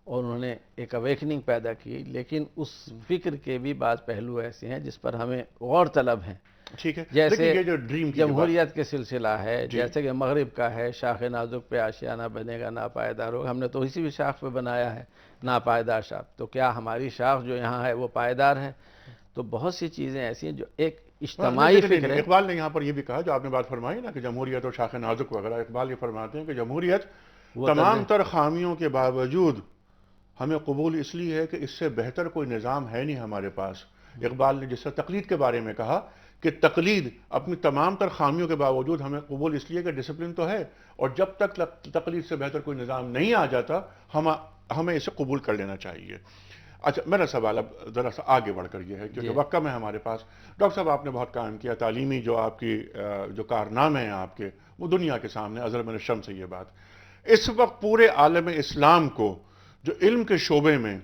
Speaker 2: اور انہوں نے ایک اویکننگ پیدا کی، لیکن اس فکر کے بھی بعض پہلو ایسے ہیں جس پر ہمیں غور طلب ہیں.
Speaker 1: ٹھیک ہے،
Speaker 2: جیسے
Speaker 1: یہ جو ڈریم
Speaker 2: جمہوریت کے سلسلہ ہے، جیسے کہ مغرب کا ہے شاخ نازک پہ آشیانہ بنے گا ناپائیدار ہوگا. ہم نے تو اسی بھی شاخ پہ بنایا ہے ناپائیدار شاخ. تو کیا ہماری شاخ جو یہاں ہے وہ پائیدار ہے؟ تو بہت سی چیزیں ایسی ہیں جو ایک اجتماعی فکر ہے.
Speaker 1: اقبال نے یہاں پر یہ بھی کہا جو آپ نے بات فرمائی نا کہ جمہوریت اور شاخ نازک وغیرہ، اقبال یہ فرماتے ہیں کہ جمہوریت تمام تر خامیوں کے باوجود ہمیں قبول اس لیے ہے کہ اس سے بہتر کوئی نظام ہے نہیں ہمارے پاس. اقبال نے جس طرح تقلید کے بارے میں کہا کہ تقلید اپنی تمام تر خامیوں کے باوجود ہمیں قبول اس لیے کہ ڈسپلن تو ہے، اور جب تک تقلید سے بہتر کوئی نظام نہیں آ جاتا ہمیں اسے قبول کر لینا چاہیے۔ اچھا، میرا سوال اب ذرا سا آگے بڑھ کر یہ ہے کیونکہ وقت کم ہے ہمارے پاس۔ ڈاکٹر صاحب، آپ نے بہت کام کیا، تعلیمی جو آپ کی جو کارنامے ہیں آپ کے، وہ دنیا کے سامنے ازر من الشمس ہے یہ بات۔ اس وقت پورے عالم اسلام کو جو علم کے شعبے میں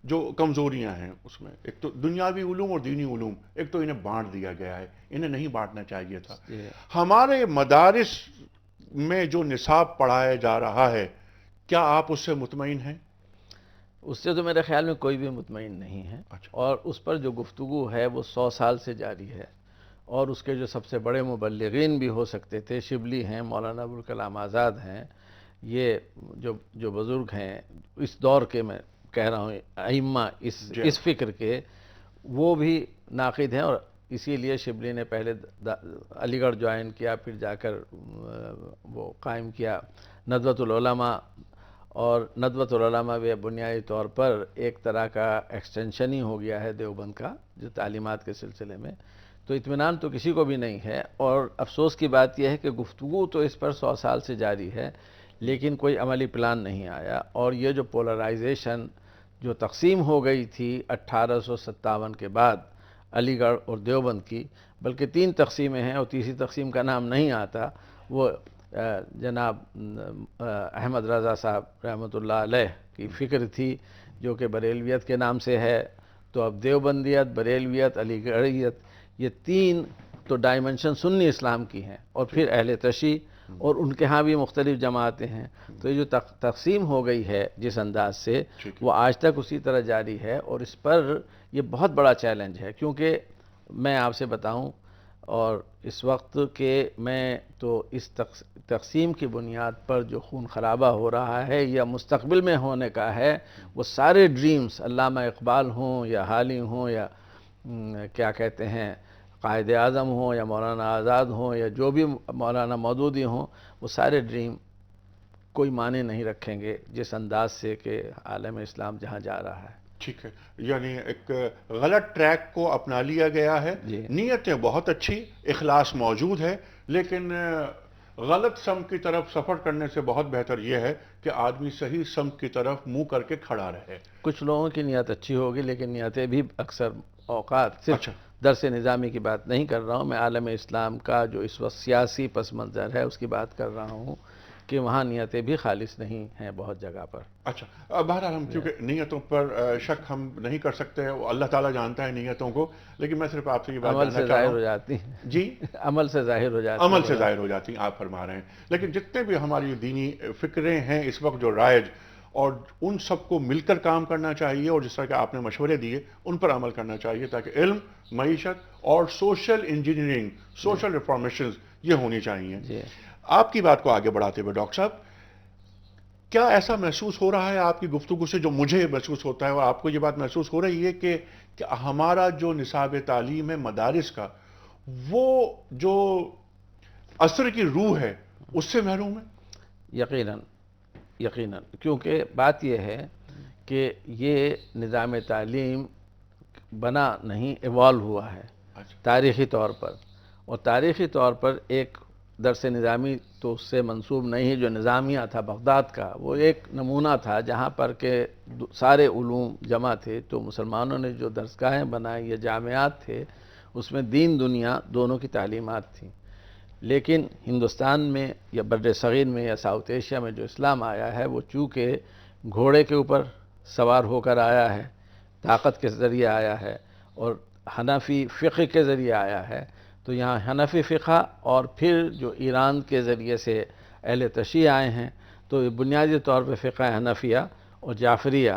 Speaker 1: جو کمزوریاں ہیں، اس میں ایک تو دنیاوی علوم اور دینی علوم، ایک تو انہیں بانٹ دیا گیا ہے، انہیں نہیں بانٹنا چاہیے تھا۔ ہمارے مدارس میں جو نصاب پڑھایا جا رہا ہے، کیا آپ اس سے مطمئن ہیں؟
Speaker 2: اس سے تو میرے خیال میں کوئی بھی مطمئن نہیں ہے، اور اس پر جو گفتگو ہے وہ 100 سال سے جاری ہے، اور اس کے جو سب سے بڑے مبلغین بھی ہو سکتے تھے، شبلی ہیں، مولانا ابوالکلام آزاد ہیں، یہ جو بزرگ ہیں اس دور کے، میں کہہ رہا ہوں ائمہ اس فکر کے، وہ بھی ناقد ہیں، اور اسی لیے شبلی نے پہلے علی گڑھ جوائن کیا، پھر جا کر وہ قائم کیا ندوۃ العلماء، اور ندوۃ العلماء بھی بنیادی طور پر ایک طرح کا ایکسٹینشن ہی ہو گیا ہے دیوبند کا، جو تعلیمات کے سلسلے میں۔ تو اطمینان تو کسی کو بھی نہیں ہے، اور افسوس کی بات یہ ہے کہ گفتگو تو اس پر 100 سال سے جاری ہے، لیکن کوئی عملی پلان نہیں آیا، اور یہ جو پولرائزیشن جو تقسیم ہو گئی تھی 1857 کے بعد علی گڑھ اور دیوبند کی، بلکہ 3 تقسیمیں ہیں اور تیسری تقسیم کا نام نہیں آتا، وہ جناب احمد رضا صاحب رحمۃ اللہ علیہ کی فکر تھی، جو کہ بریلویت کے نام سے ہے۔ تو اب دیوبندیت، بریلویت، علی گڑھیت، یہ 3 تو ڈائمنشن سنی اسلام کی ہیں، اور پھر اہل تشیع، اور ان کے ہاں بھی مختلف جماعتیں ہیں۔ تو یہ جو تقسیم ہو گئی ہے جس انداز سے، وہ آج تک اسی طرح جاری ہے، اور اس پر یہ بہت بڑا چیلنج ہے، کیونکہ میں آپ سے بتاؤں، اور اس وقت کہ میں تو اس تقسیم کی بنیاد پر جو خون خرابہ ہو رہا ہے یا مستقبل میں ہونے کا ہے، وہ سارے ڈریمز، علامہ اقبال ہوں یا حالی ہوں یا کیا کہتے ہیں قائد اعظم ہوں یا مولانا آزاد ہوں یا جو بھی مولانا مودودی ہوں، وہ سارے ڈریم کوئی معنی نہیں رکھیں گے جس انداز سے کہ عالم اسلام جہاں جا رہا ہے۔
Speaker 1: ٹھیک ہے، یعنی ایک غلط ٹریک کو اپنا لیا گیا ہے، نیتیں بہت اچھی، اخلاص موجود ہے، لیکن غلط سمت کی طرف سفر کرنے سے بہت بہتر یہ ہے کہ آدمی صحیح سمت کی طرف منہ کر کے کھڑا رہے۔
Speaker 2: کچھ لوگوں کی نیت اچھی ہوگی، لیکن نیتیں بھی اکثر اوقات صرف درس نظامی کی بات نہیں کر رہا ہوں، میں عالم اسلام کا جو اس وقت سیاسی پس منظر ہے اس کی بات کر رہا ہوں، کہ وہاں نیتیں بھی خالص نہیں ہیں بہت جگہ پر۔
Speaker 1: اچھا، بہرحال ہم کیونکہ نیتوں پر شک ہم نہیں کر سکتے، اللہ تعالیٰ جانتا ہے نیتوں کو، لیکن میں صرف آپ سے یہ بات
Speaker 2: عمل سے ظاہر ہو جاتی
Speaker 1: جی،
Speaker 2: عمل سے ظاہر ہو جاتی،
Speaker 1: عمل سے ظاہر ہو جاتی ہیں، آپ فرما رہے ہیں۔ لیکن جتنے بھی ہماری دینی فکریں ہیں اس وقت جو رائج، اور ان سب کو مل کر کام کرنا چاہیے، اور جس طرح کہ آپ نے مشورے دیے ان پر عمل کرنا چاہیے، تاکہ علم، معیشت اور سوشل انجینئرنگ، سوشل ریفارمیشنز یہ ہونی چاہیے۔ آپ کی بات کو آگے بڑھاتے ہوئے ڈاکٹر صاحب، کیا ایسا محسوس ہو رہا ہے آپ کی گفتگو سے، جو مجھے محسوس ہوتا ہے اور آپ کو یہ بات محسوس ہو رہی ہے کہ ہمارا جو نصاب تعلیم ہے مدارس کا، وہ جو عصر کی روح ہے اس سے محروم ہے؟
Speaker 2: یقیناً، کیونکہ بات یہ ہے کہ یہ نظام تعلیم بنا نہیں، ایوالو ہوا ہے تاریخی طور پر، اور تاریخی طور پر ایک درس نظامی تو اس سے منسوب نہیں، جو نظامیہ تھا بغداد کا، وہ ایک نمونہ تھا جہاں پر کہ سارے علوم جمع تھے۔ تو مسلمانوں نے جو درسگاہیں بنائی یا جامعات تھے، اس میں دین دنیا دونوں کی تعلیمات تھیں۔ لیکن ہندوستان میں یا بر صغیر میں یا ساؤتھ ایشیا میں جو اسلام آیا ہے، وہ چونکہ گھوڑے کے اوپر سوار ہو کر آیا ہے، طاقت کے ذریعے آیا ہے، اور حنفی فقہ کے ذریعے آیا ہے، تو یہاں حنفی فقہ اور پھر جو ایران کے ذریعے سے اہل تشیع آئے ہیں، تو بنیادی طور پہ فقہ حنفیہ اور جعفریہ،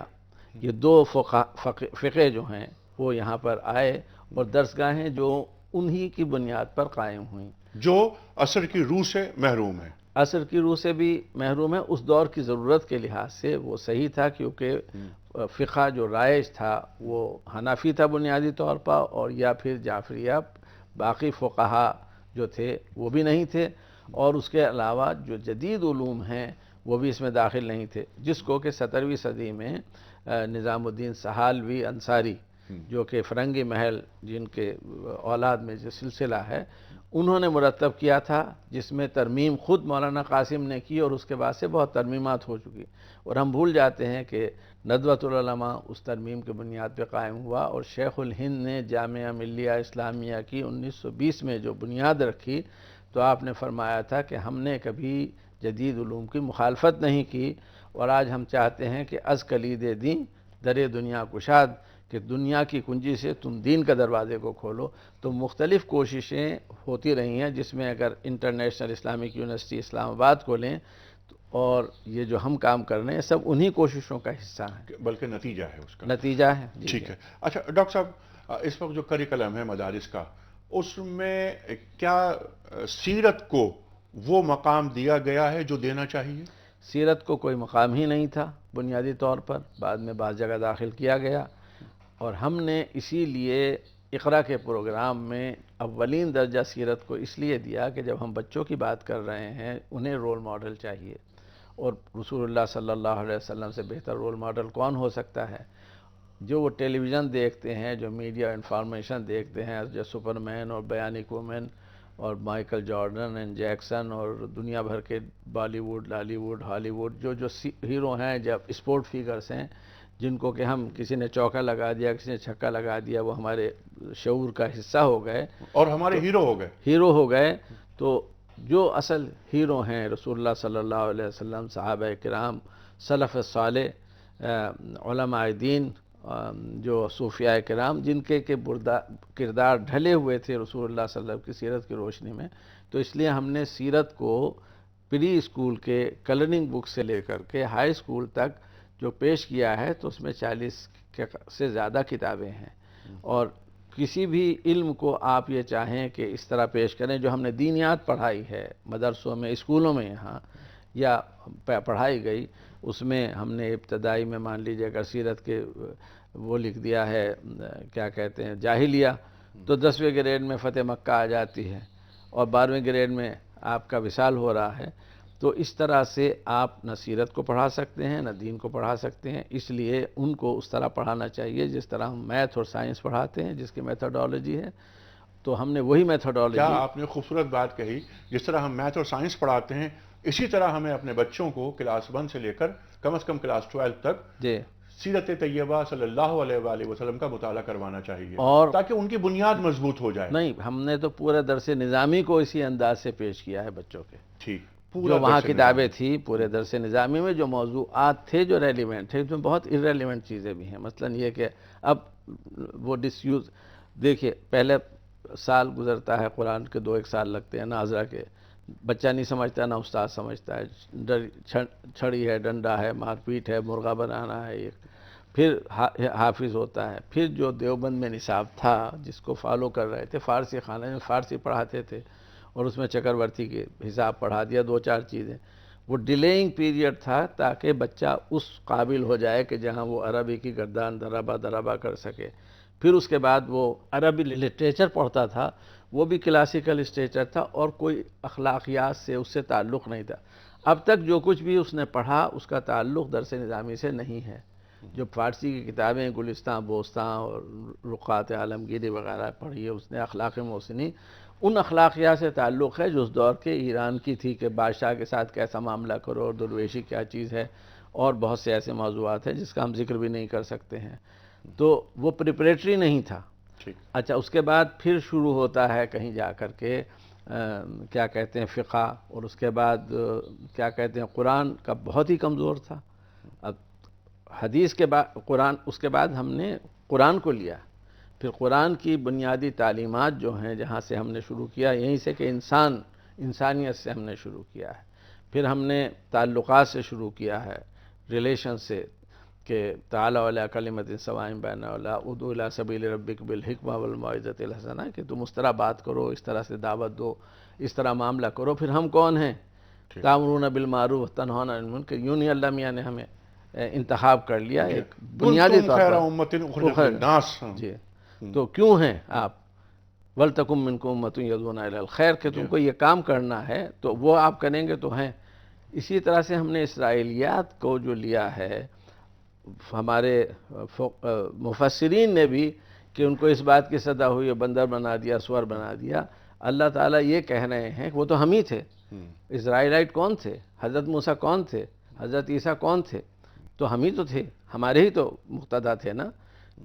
Speaker 2: یہ 2 فقہ جو ہیں وہ یہاں پر آئے، اور درسگاہیں جو انہی کی بنیاد پر قائم ہوئیں، جو
Speaker 1: عصر کی روح سے محروم ہے۔
Speaker 2: عصر کی روح سے بھی محروم ہے، اس دور کی ضرورت کے لحاظ سے وہ صحیح تھا، کیونکہ فقہ جو رائج تھا وہ حنفی تھا بنیادی طور پر، اور یا پھر جعفریہ، باقی فقہا جو تھے وہ بھی نہیں تھے، اور اس کے علاوہ جو جدید علوم ہیں وہ بھی اس میں داخل نہیں تھے، جس کو کہ 17ویں صدی میں نظام الدین سہالوی انصاری جو کہ فرنگی محل جن کے اولاد میں جو سلسلہ ہے انہوں نے مرتب کیا تھا، جس میں ترمیم خود مولانا قاسم نے کی اور اس کے بعد سے بہت ترمیمات ہو چکی، اور ہم بھول جاتے ہیں کہ ندوۃ العلماء اس ترمیم کے بنیاد پہ قائم ہوا، اور شیخ الہند نے جامعہ ملیہ اسلامیہ کی 1920 میں جو بنیاد رکھی، تو آپ نے فرمایا تھا کہ ہم نے کبھی جدید علوم کی مخالفت نہیں کی، اور آج ہم چاہتے ہیں کہ از کلید دین در دنیا کشاد، کہ دنیا کی کنجی سے تم دین کا دروازے کو کھولو۔ تو مختلف کوششیں ہوتی رہی ہیں، جس میں اگر انٹرنیشنل اسلامک یونیورسٹی اسلام آباد کو لیں اور یہ جو ہم کام کر رہے ہیں سب انہی کوششوں کا حصہ ہیں،
Speaker 1: بلکہ نتیجہ ہے اس کا۔
Speaker 2: نتیجہ ہے۔ جی
Speaker 1: ٹھیک ہے۔ اچھا ڈاکٹر صاحب، اس وقت جو کریکلم ہے مدارس کا، اس میں کیا سیرت کو وہ مقام دیا گیا ہے جو دینا چاہیے؟
Speaker 2: سیرت کو کوئی مقام ہی نہیں تھا بنیادی طور پر، بعد میں بعض جگہ داخل کیا گیا، اور ہم نے اسی لیے اقرا کے پروگرام میں اولین درجہ سیرت کو اس لیے دیا کہ جب ہم بچوں کی بات کر رہے ہیں انہیں رول ماڈل چاہیے، اور رسول اللہ صلی اللہ علیہ وسلم سے بہتر رول ماڈل کون ہو سکتا ہے؟ جو وہ ٹیلی ویژن دیکھتے ہیں، جو میڈیا انفارمیشن دیکھتے ہیں، جو سپر مین اور بیانک وومن اور مائیکل جارڈن اینڈ جیکسن اور دنیا بھر کے بالی ووڈ، لالی ووڈ، ہالی ووڈ جو ہیرو ہیں، جب اسپورٹ فیگرز ہیں، جن کو کہ ہم کسی نے چوکا لگا دیا، کسی نے چھکا لگا دیا، وہ ہمارے شعور کا حصہ ہو گئے
Speaker 1: اور ہمارے ہیرو ہو گئے۔
Speaker 2: تو جو اصل ہیرو ہیں رسول اللہ صلی اللہ علیہ وسلم، صحابہ کرام، سلف صالح، علماء دین، جو صوفیاء کرام، جن کے کردار ڈھلے ہوئے تھے رسول اللہ صلی اللہ علیہ وسلم کی سیرت کی روشنی میں، تو اس لیے ہم نے سیرت کو پری اسکول کے کلرنگ بک سے لے کر کے ہائی اسکول تک جو پیش کیا ہے، تو اس میں 40 سے زیادہ کتابیں ہیں، اور کسی بھی علم کو آپ یہ چاہیں کہ اس طرح پیش کریں جو ہم نے دینیات پڑھائی ہے مدرسوں میں، اسکولوں میں یہاں یا پڑھائی گئی، اس میں ہم نے ابتدائی میں مان لیجیے اگر سیرت کے وہ لکھ دیا ہے، کیا کہتے ہیں، جاہلیہ، تو 10ویں گریڈ میں فتح مکہ آ جاتی ہے، اور 12ویں گریڈ میں آپ کا وصال ہو رہا ہے۔ تو اس طرح سے آپ نہ سیرت کو پڑھا سکتے ہیں نہ دین کو پڑھا سکتے ہیں، اس لیے ان کو اس طرح پڑھانا چاہیے جس طرح ہم میتھ اور سائنس پڑھاتے ہیں، جس کی میتھڈالوجی ہے، تو ہم نے وہی میتھڈالوجی۔
Speaker 1: کیا آپ نے خوبصورت بات کہی، جس طرح ہم میتھ اور سائنس پڑھاتے ہیں اسی طرح ہمیں اپنے بچوں کو کلاس 1 سے لے کر کم از کم کلاس 12 تک
Speaker 2: جی
Speaker 1: سیرت طیبہ صلی اللہ علیہ وآلہ وسلم کا مطالعہ کروانا چاہیے،
Speaker 2: اور
Speaker 1: تاکہ ان کی بنیاد مضبوط ہو جائے۔
Speaker 2: نہیں، ہم نے تو پورے درس نظامی کو اسی انداز سے پیش کیا ہے بچوں کے،
Speaker 1: ٹھیک،
Speaker 2: جو وہاں کتابیں تھیں پورے درس نظامی میں، جو موضوعات تھے جو ریلیونٹ تھے، اس میں بہت irrelevant چیزیں بھی ہیں، مثلا یہ کہ اب وہ ڈس یوز، دیکھیے پہلے سال گزرتا ہے قرآن کے 2-1 سال لگتے ہیں ناظرہ کے، بچہ نہیں سمجھتا نہ استاد سمجھتا ہے، چھڑی ہے، ڈنڈا ہے، مار پیٹ ہے، مرغا بنانا ہے، پھر حافظ ہوتا ہے، پھر جو دیوبند میں نصاب تھا جس کو فالو کر رہے تھے، فارسی خانے میں فارسی پڑھاتے تھے، اور اس میں چکرورتی کے حساب پڑھا دیا، 2-4 چیزیں، وہ ڈیلیئنگ پیریڈ تھا تاکہ بچہ اس قابل ہو جائے کہ جہاں وہ عربی کی گردان دربا کر سکے۔ پھر اس کے بعد وہ عربی لٹریچر پڑھتا تھا، وہ بھی کلاسیکل لٹریچر تھا، اور کوئی اخلاقیات سے اس سے تعلق نہیں تھا۔ اب تک جو کچھ بھی اس نے پڑھا اس کا تعلق درس نظامی سے نہیں ہے۔ جو فارسی کی کتابیں گلستان بوستان اور رقعات عالمگیری وغیرہ پڑھی ہے اس نے، اخلاق محسنی، ان اخلاقیات سے تعلق ہے جو اس دور کے ایران کی تھی کہ بادشاہ کے ساتھ کیسا معاملہ کرو، اور درویشی کیا چیز ہے، اور بہت سے ایسے موضوعات ہیں جس کا ہم ذکر بھی نہیں کر سکتے ہیں، تو وہ پریپریٹری نہیں تھا۔ اچھا، اس کے بعد پھر شروع ہوتا ہے کہیں جا کر کے کیا کہتے ہیں فقہ، اور اس کے بعد کیا کہتے ہیں قرآن کا بہت ہی کمزور تھا۔ اب حدیث کے بعد قرآن، اس کے بعد ہم نے قرآن کو لیا، پھر قرآن کی بنیادی تعلیمات جو ہیں جہاں سے ہم نے شروع کیا، یہیں سے کہ انسانیت سے ہم نے شروع کیا ہے، پھر ہم نے تعلقات سے شروع کیا ہے، ریلیشن سے، کہ تعالی علی کلمۃ سواء بیننا ادعو الی سبیل ربک بالحکمہ والموعظۃ الحسنہ، کہ تم اس طرح بات کرو، اس طرح سے دعوت دو، اس طرح معاملہ کرو۔ پھر ہم کون ہیں؟ تامرون بالمعروف تنہون عن المنکر، یوں نہیں اللہ میاں نے ہمیں انتخاب کر لیا ایک بنیادی طور پر۔ جی، تو کیوں ہیں آپ؟ وَلْتَكُن مِّنكُمْ أُمَّةٌ يَدْعُونَ إِلَى الْخَيْرِ، کہ تم کو یہ کام کرنا ہے تو وہ آپ کریں گے تو ہیں۔ اسی طرح سے ہم نے اسرائیلیات کو جو لیا ہے، ہمارے مفسرین نے بھی کہ ان کو اس بات کی سزا ہوئی ہے، بندر بنا دیا، سور بنا دیا، اللہ تعالیٰ یہ کہہ رہے ہیں کہ وہ تو ہم ہی تھے. اسرائیلائٹ کون تھے؟ حضرت موسیٰ کون تھے؟ حضرت عیسیٰ کون تھے؟ تو ہم ہی تو تھے، ہمارے ہی تو مقتدا تھے نا.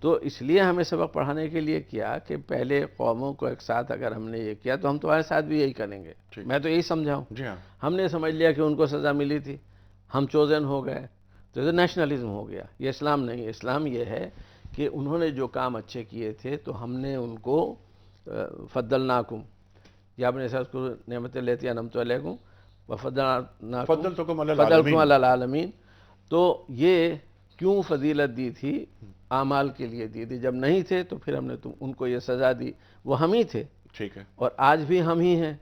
Speaker 2: تو اس لیے ہمیں سبق پڑھانے کے لیے کیا کہ پہلے قوموں کو ایک ساتھ اگر ہم نے یہ کیا تو ہم تمہارے ساتھ بھی یہی کریں گے. میں تو یہی سمجھاؤں.
Speaker 1: جی ہاں.
Speaker 2: ہم نے سمجھ لیا کہ ان کو سزا ملی تھی، ہم چوزن ہو گئے، تو یہ نیشنلزم ہو گیا. یہ اسلام نہیں ہے. اسلام یہ ہے کہ انہوں نے جو کام اچھے کیے تھے تو ہم نے ان کو فضلناکم، یا اپنے ساتھ کو نعمتیں لیتی انعمت علیکم وفضلناکم
Speaker 1: فضلتکم علی
Speaker 2: فضلکم
Speaker 1: العالمین.
Speaker 2: علی العالمین. تو یہ کیوں فضیلت دی تھی؟ اعمال کے لیے دی تھی. جب نہیں تھے تو پھر ہم نے ان کو یہ سزا دی. وہ ہم ہی تھے
Speaker 1: ٹھیک ہے.
Speaker 2: اور آج بھی ہم ہی ہیں،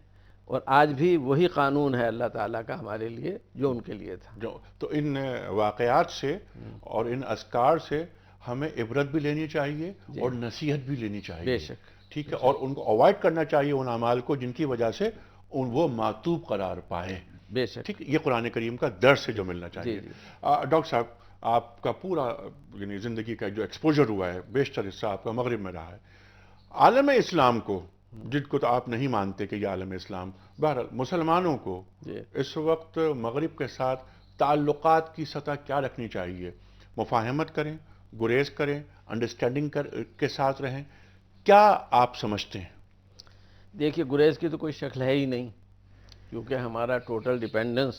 Speaker 2: اور آج بھی وہی قانون ہے اللہ تعالیٰ کا ہمارے لیے جو ان کے لیے تھا.
Speaker 1: تو ان واقعات سے اور ان اذکار سے ہمیں عبرت بھی لینی چاہیے اور نصیحت بھی لینی چاہیے.
Speaker 2: بے شک.
Speaker 1: ٹھیک ہے. اور ان کو اوائڈ کرنا چاہیے ان اعمال کو جن کی وجہ سے وہ معطوب قرار پائے.
Speaker 2: بے شک.
Speaker 1: ٹھیک. یہ قرآن کریم کا درس سے جو ملنا چاہیے. ڈاکٹر صاحب، آپ کا پورا یعنی زندگی کا جو ایکسپوجر ہوا ہے بیشتر حصہ آپ کا مغرب میں رہا ہے. عالم اسلام کو، جن کو تو آپ نہیں مانتے کہ یہ عالم اسلام، بہرحال مسلمانوں کو اس وقت مغرب کے ساتھ تعلقات کی سطح کیا رکھنی چاہیے؟ مفاہمت کریں، گریز کریں، انڈرسٹینڈنگ کے ساتھ رہیں، کیا آپ سمجھتے ہیں؟
Speaker 2: دیکھیے، گریز کی تو کوئی شکل ہے ہی نہیں، کیونکہ ہمارا ٹوٹل ڈیپینڈنس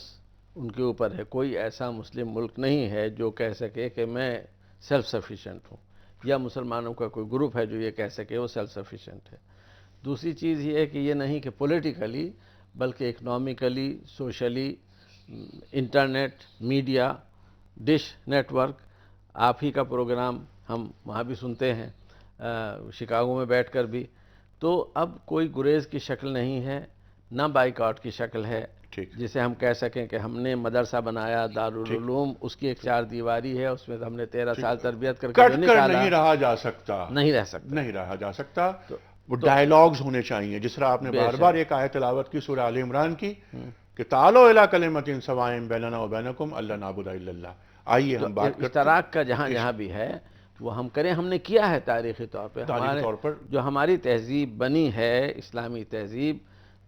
Speaker 2: ان کے اوپر ہے. کوئی ایسا مسلم ملک نہیں ہے جو کہہ سکے کہ میں سیلف سفیشینٹ ہوں، یا مسلمانوں کا کوئی گروپ ہے جو یہ کہہ سکے وہ سیلف سفیشینٹ ہے. دوسری چیز یہ ہے کہ یہ نہیں کہ پولیٹیکلی بلکہ economically, socially, internet, media, dish network, آپ ہی کا پروگرام ہم وہاں بھی سنتے ہیں، شکاگو میں بیٹھ کر بھی. تو اب کوئی گریز کی شکل نہیں ہے، نہ بائیکاٹ کی شکل ہے جسے ہم کہہ سکیں کہ ہم نے مدرسہ بنایا دارالعلوم، اس کی ایک 4 دیواری ہے، اس میں ہم نے 13 سال تربیت کر کے جو نکالا،
Speaker 1: نہیں رہا جا سکتا،
Speaker 2: نہیں
Speaker 1: رہا جا سکتا. وہ ڈائلاگز ہونے چاہیے، جس طرح آپ نے بار بار ایک آیت تلاوت کی سورہ آل عمران کی کہ تعالوا الی کلمۃ سواء بیننا وبینکم الا نعبد الا اللہ. آئیے ہم بات کرتے ہیں
Speaker 2: اشتراک کا جہاں جہاں بھی ہے وہ ہم کریں. ہم نے کیا ہے تاریخی طور پہ، جو ہماری تہذیب بنی ہے، اسلامی تہذیب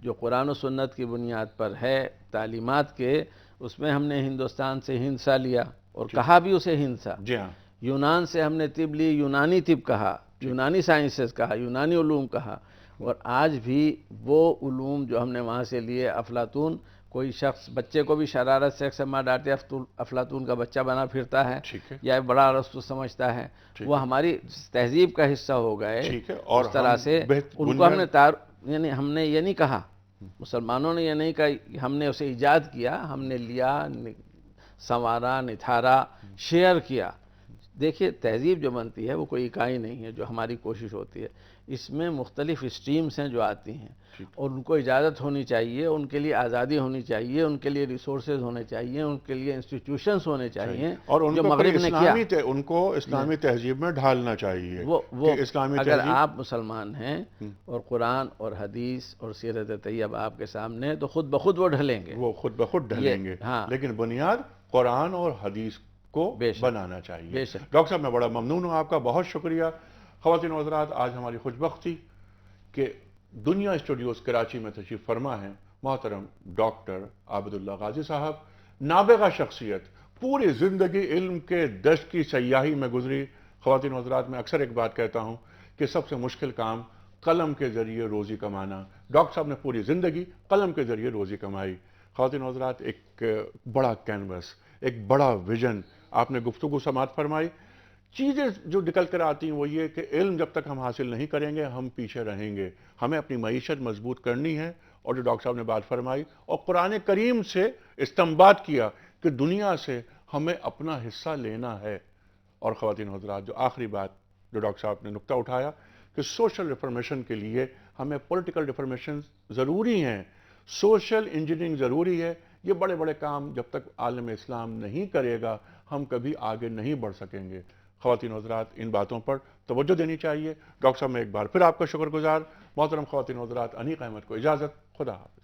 Speaker 2: جو قرآن و سنت کی بنیاد پر ہے، تعلیمات کے، اس میں ہم نے ہندوستان سے ہندسہ لیا اور کہا بھی اسے ہندسہ.
Speaker 1: جی ہاں.
Speaker 2: یونان سے ہم نے طب لی، یونانی طب کہا، یونانی سائنسز کہا، یونانی علوم کہا. اور آج بھی وہ علوم جو ہم نے وہاں سے لیے، افلاطون، کوئی شخص بچے کو بھی شرارت سے اکثر ماں ڈانٹے افلاطون کا بچہ بنا پھرتا ہے یا بڑا ارسطو سمجھتا ہے، وہ ہماری تہذیب کا حصہ ہو گئے.
Speaker 1: اور
Speaker 2: اس طرح سے ان کو ہم نے یعنی ہم نے یہ نہیں کہا، مسلمانوں نے یہ نہیں کہا، ہم نے اسے ایجاد کیا، ہم نے لیا، سنوارا، نتھارا، شیئر کیا. دیکھیے، تہذیب جو بنتی ہے وہ کوئی اکائی نہیں ہے، جو ہماری کوشش ہوتی ہے. اس میں مختلف اسٹریمز ہیں جو آتی ہیں، اور ان کو اجازت ہونی چاہیے، ان کے لیے آزادی ہونی چاہیے، ان کے لیے ریسورسز ہونے چاہیے، ان کے لیے انسٹیٹیوشنز ہونے چاہیے،
Speaker 1: اور ان
Speaker 2: جو
Speaker 1: کو
Speaker 2: مغرب نے کیا.
Speaker 1: ان کو اسلامی تہذیب میں ڈھالنا چاہیے.
Speaker 2: وہ
Speaker 1: اسلامی
Speaker 2: اگر
Speaker 1: تہذیب،
Speaker 2: آپ مسلمان ہیں اور قرآن اور حدیث اور سیرت طیبہ آپ کے سامنے، تو خود بخود وہ ڈھلیں گے.
Speaker 1: وہ خود بخود ڈھلیں گے. لیکن بنیاد قرآن اور حدیث کو بنانا چاہیے. ڈاکٹر صاحب، میں بڑا ممنون ہوں آپ کا، بہت شکریہ. خواتین و حضرات، آج ہماری خوش بختی کہ دنیا اسٹوڈیوز کراچی میں تشریف فرما ہیں محترم ڈاکٹر عابد اللہ غازی صاحب. نابغہ شخصیت، پوری زندگی علم کے دشت کی سیاحی میں گزری. خواتین و حضرات، میں اکثر ایک بات کہتا ہوں کہ سب سے مشکل کام قلم کے ذریعے روزی کمانا. ڈاکٹر صاحب نے پوری زندگی قلم کے ذریعے روزی کمائی. خواتین و حضرات، ایک بڑا کینوس، ایک بڑا ویژن آپ نے گفتگو سماعت فرمائی. چیزیں جو نکل کر آتی ہیں وہ یہ کہ علم جب تک ہم حاصل نہیں کریں گے ہم پیچھے رہیں گے. ہمیں اپنی معیشت مضبوط کرنی ہے، اور جو ڈاکٹر صاحب نے بات فرمائی اور قرآن کریم سے استنباط کیا کہ دنیا سے ہمیں اپنا حصہ لینا ہے. اور خواتین و حضرات، جو آخری بات جو ڈاکٹر صاحب نے نقطہ اٹھایا کہ سوشل ریفارمیشن کے لیے ہمیں پولیٹیکل ریفارمیشن ضروری ہیں، سوشل انجینئرنگ ضروری ہے. یہ بڑے بڑے کام جب تک عالم اسلام نہیں کرے گا ہم کبھی آگے نہیں بڑھ سکیں گے. خواتین و حضرات، ان باتوں پر توجہ دینی چاہیے. ڈاکٹر صاحب، میں ایک بار پھر آپ کا شکر گزار. محترم خواتین و حضرات، انیق احمد کو اجازت. خدا حافظ.